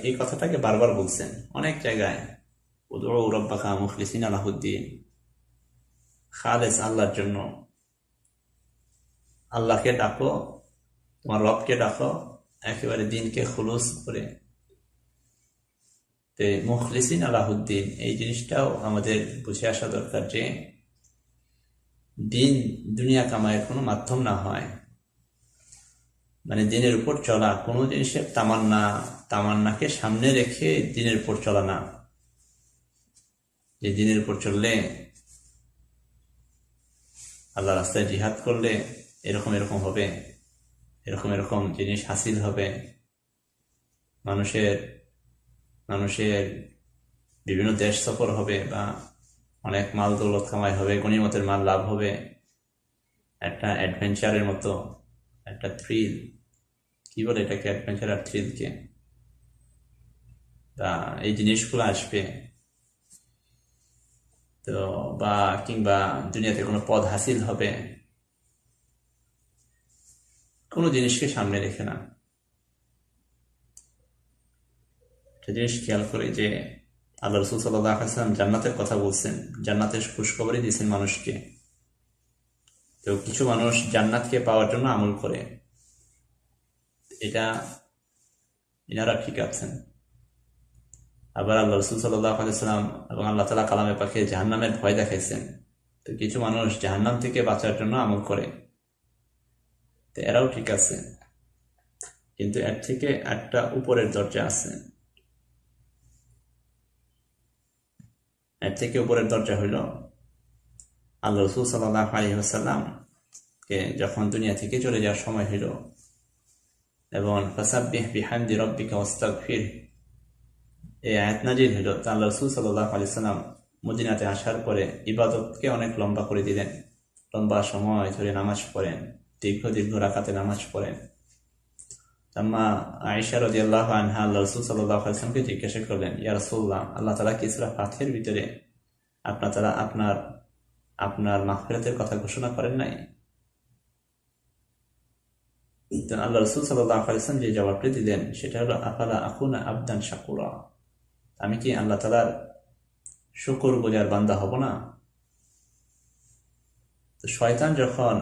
A: এই কথাটাকে বারবার বলছেন অনেক জায়গায়। উদউ রাব্বাকা মুখলিসিন আলাহুদ্দিন, খালেস আল্লাহর জন্য। আল্লাহকে ডাকো, তোমার রবকে ডাকো একেবারে দিনকে খুলুস করে। তো মুখলিসিন আলাহুদ্দিন এই জিনিসটাও আমাদের বুঝে আসা দরকার, যে দিন দুনিয়া কামাইয়ের কোনো মাধ্যম না হয়। মানে দিনের উপর চলা, কোনো জিনিসের তামান্নাকে সামনে রেখে দিনের উপর চলা না, যে দিনের উপর চললে, আল্লাহ রাস্তায় জিহাদ করলে এরকম হবে, এরকম জিনিস হাসিল হবে, মানুষের বিভিন্ন দেশ সফর হবে, বা অনেক মাল দৌলত কামাই হবে, গনিমতের মাল লাভ হবে, একটা অ্যাডভেঞ্চারের মতো একটা থ্রিল, কি বলে এটাকে, অ্যাডভেঞ্চার আর থ্রিলকে, তা এই জিনিসগুলো আসবে। তো কিংবা দুনিয়াতে কোনো পদ হাসিল হবে, কোনো জিনিসকে সামনে রেখে না। একটা জিনিস খেয়াল করে যে আল্লাহ রাসূল সাল্লাল্লাহু আলাইহি ওয়াসাল্লাম জান্নাতের কথা বলছেন, জান্নাতের খুশখবরই দিয়েছেন মানুষকে। তো কিছু মানুষ জান্নাতকে পাওয়ার জন্য আমল করে, এনারা ঠিক আছেন। আবার আল্লাহ রাসূল সাল্লাল্লাহু আলাইহি ওয়াসাল্লাম এবং আল্লাহ তাআলা কালামে পাকে জাহান্নামের ভয় দেখাইছেন। তো কিছু মানুষ জাহান্নাম থেকে বাঁচার জন্য আমল করে, তো এরাও ঠিক আছে। কিন্তু এর থেকে একটা উপরের দরজা আছে। এর থেকে উপরের দরজা হইল আল্লাহ রাসূল সাল্লাল্লাহু আলাইহি ওয়াসাল্লামকে যখন দুনিয়া থেকে চলে যাওয়ার সময় হইল, এবং ফাসাব্বিহ বিহামদি রাব্বিকা ওয়াস্তাগফির এই আয়াত নাজিল হইল, তা আল্লাহ রাসূল সাল্লাল্লাহু আলাইহি ওয়াসাল্লাম মদিনাতে আসার পরে ইবাদতকে অনেক লম্বা করে দিলেন। লম্বা সময় ধরে নামাজ পড়েন, দীর্ঘ রাকাতে নামাজ পড়েন। আম্মা আয়েশা রাদিয়াল্লাহু আনহা আল্লাহ রাসূল সাল্লাল্লাহু আলাইহি ওয়াসাল্লামকে জিজ্ঞাসা করলেন, ইয়া রাসূলুল্লাহ, আল্লাহ তাআলা কি সূরা ফাতিহার ভিতরে আপনার মাগফিরাতের কথা ঘোষণা করেন নাই? তো আল্লাহ রাসূল সাল্লাল্লাহু আলাইহি ওয়াসাল্লাম যে জবাবটি দিলেন সেটা হলো, আফালা আকুনা আবদান শাকুরা, আমি কি আল্লাহ তাআলার শুকরগুজার বান্দা হব না? তো শয়তান যখন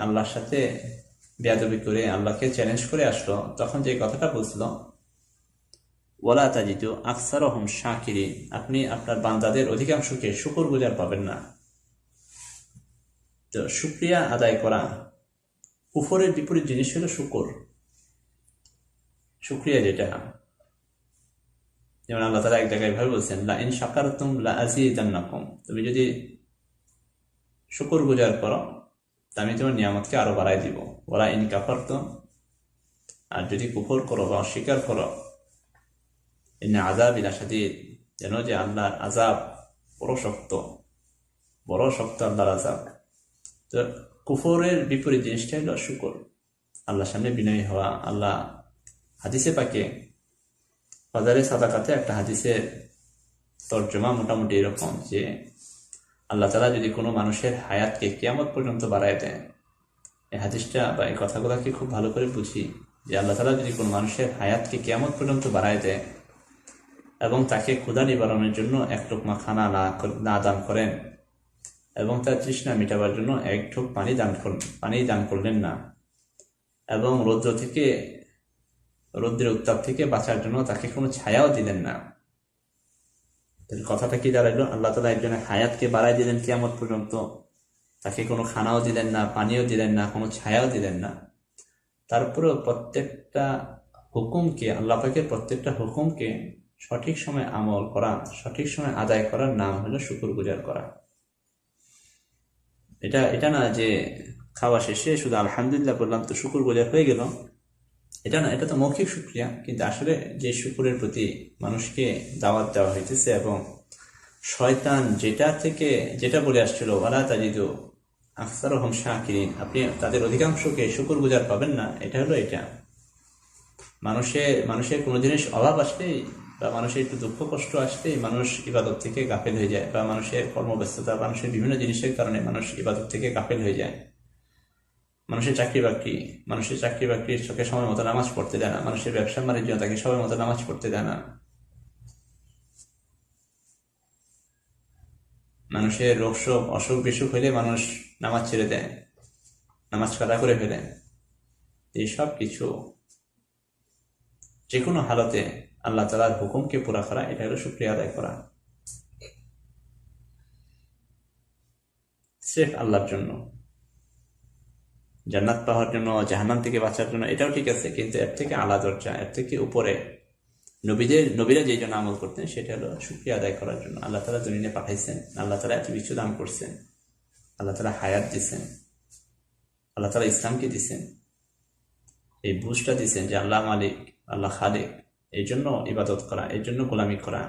A: আল্লাহর সাথে বেয়াদবি করে আল্লাহকে চ্যালেঞ্জ করে আসলো, তখন যে কথাটা বলছিল, ওয়ালা তাজিদু আকসারহুম শাকিরিন, আপনি আপনার বান্দাদের অধিকাংশকে শুকরগুজার পাবেন না। তো শুকরিয়া আদায় করা, কুফরের বিপরীত জিনিস হলো শুকরিয়া, যেটা যেমন আল্লাহ তাআলা এক জায়গায় ভাবে বলছেন, লা ইন শাকারতুম লা আযীদান্নাকুম, তুমি যদি শুকরগুজার করো তা আমি তোমার নিয়ামতকে আরো বাড়াই দিব। ওরা ইন কাফারতুম, আর যদি কুফর করো বা অস্বীকার করো, ইন্না আযাবি লাশাদীদ, যেন যে আল্লাহর আযাব বড় শক্ত আল্লাহর আযাব। তো কুফরের বিপরীত জিনিসটা হলো শুকর, আল্লাহর সামনে বিনয়ী হওয়া। আল্লাহ হাদিসে পাকে ফাজারে সাদাকাতে একটা হাদিসের তর্জমা মোটামুটি এরকম যে আল্লাহ তাআলা যদি কোনো মানুষের হায়াতকে কিয়ামত পর্যন্ত বাড়ায় দেয়, এই হাদিসটা বা এই কথাগুলোকে খুব ভালো করে বুঝি যে আল্লাহ তাআলা যদি কোনো মানুষের হায়াতকে কিয়ামত পর্যন্ত বাড়ায় দেয় এবং তাকে ক্ষুধা নিবারণের জন্য এক লোকমা খানা না দান করেন এবং তার তৃষ্ণা মেটাবার জন্য এক ঢোক পানি দান করলেন না, এবং রৌদ্রের উত্তাপ থেকে বাঁচার জন্য তাকে কোনো ছায়াও দিলেন না, কথাটা কি দাঁড়াইলো? আল্লাহ তাআলা একজনের হায়াতকে বাড়াই দিলেন কিয়ামত পর্যন্ত, তাকে কোনো খানাও দিলেন না, পানিও দিলেন না, কোনো ছায়াও দিলেন না। তারপরেও প্রত্যেকটা হুকুমকে, আল্লাহ পাকের প্রত্যেকটা হুকুমকে সঠিক সময় আমল করা, সঠিক সময় আদায় করার নাম হলো শুকরগুজার করা। এটা না যে খাওয়া শেষে শুধু আলহামদুলিল্লাহ বললাম তো শুকরগুজার হয়ে গেল, এটা না, এটা তো মৌখিক শুকরিয়া। কিন্তু আসলে যে শুকরের প্রতি মানুষকে দাওয়াত দেওয়া হইতেছে এবং শয়তান যেটা বলে আসছিল, ওয়ালা তাজিদু আকসারহুম শাকিরিন, আপনি তাদের অধিকাংশকে শুকরগুজার পাবেন না, এটা হলো এটা। মানুষের কোনো জিনিস অভাব আসলেই বা মানুষের একটু দুঃখ কষ্ট আসলেই মানুষ ইবাদত থেকে গাফেল হয়ে যায়, বা মানুষের কর্মব্যস্ততা, মানুষের বিভিন্ন জিনিসের কারণে মানুষ ইবাদত থেকে গাফেল হয়ে যায়। মানুষের চাকরি বাকরির চোখে সময় মতো নামাজ পড়তে দেয় না, মানুষের ব্যবসা বাণিজ্য তাকে সময় মতো নামাজ পড়তে দেয় না, মানুষের অসুখ বিসুখ হইলে মানুষ নামাজ ছেড়ে দেয়, নামাজ কাদা করে ফেলে। এইসব কিছু যে কোনো হালতে আল্লাহ তাআলার হুকুমকে পুরা করা, এটা হলো শুকরিয়া আদায় করা সির্ফ আল্লাহর জন্য। জান্নাত পাওয়ার জন্য, জাহান্নাম থেকে বাঁচার জন্য এটাও ঠিক আছে, কিন্তু এর থেকে আলা দরজা, এর থেকে উপরে নবীরা যেই জন্য আমল করতেন সেটা হলো শুকরিয়া আদায় করার জন্য। আল্লাহ তাআলা দুনিয়ায় পাঠাইছেন, আল্লাহ তাআলা এত কিছু দান করছেন, আল্লাহ তাআলা হায়াত দিছেন, আল্লাহ তাআলা ইসলামকে দিছেন, এই বুঝটা দিছেন যে আল্লাহ মালিক, আল্লাহ খালিক, এই জন্য ইবাদত করা, এই জন্য গোলামি করা।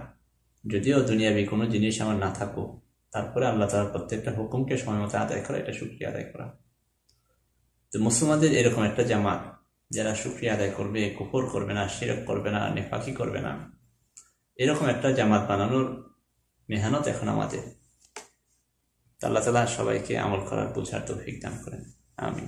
A: যদিও দুনিয়াবি কোনো জিনিস আমার না থাকুক, তারপরে আল্লাহ তাআলার প্রত্যেকটা হুকুমকে সময় মতো আদায় করা, এটা শুকরিয়া আদায় করা। তো মুসলমানদের এরকম একটা জামাত যারা শুকরিয়া আদায় করবে, কুফর করবে না, শিরক করবে না, নেফাকি করবে না, এরকম একটা জামাত বানানোর মেহনত এখন আমাদের। আল্লাহ তাআলা সবাইকে আমল করার বোঝার তৌফিক দান করেন, আমিন।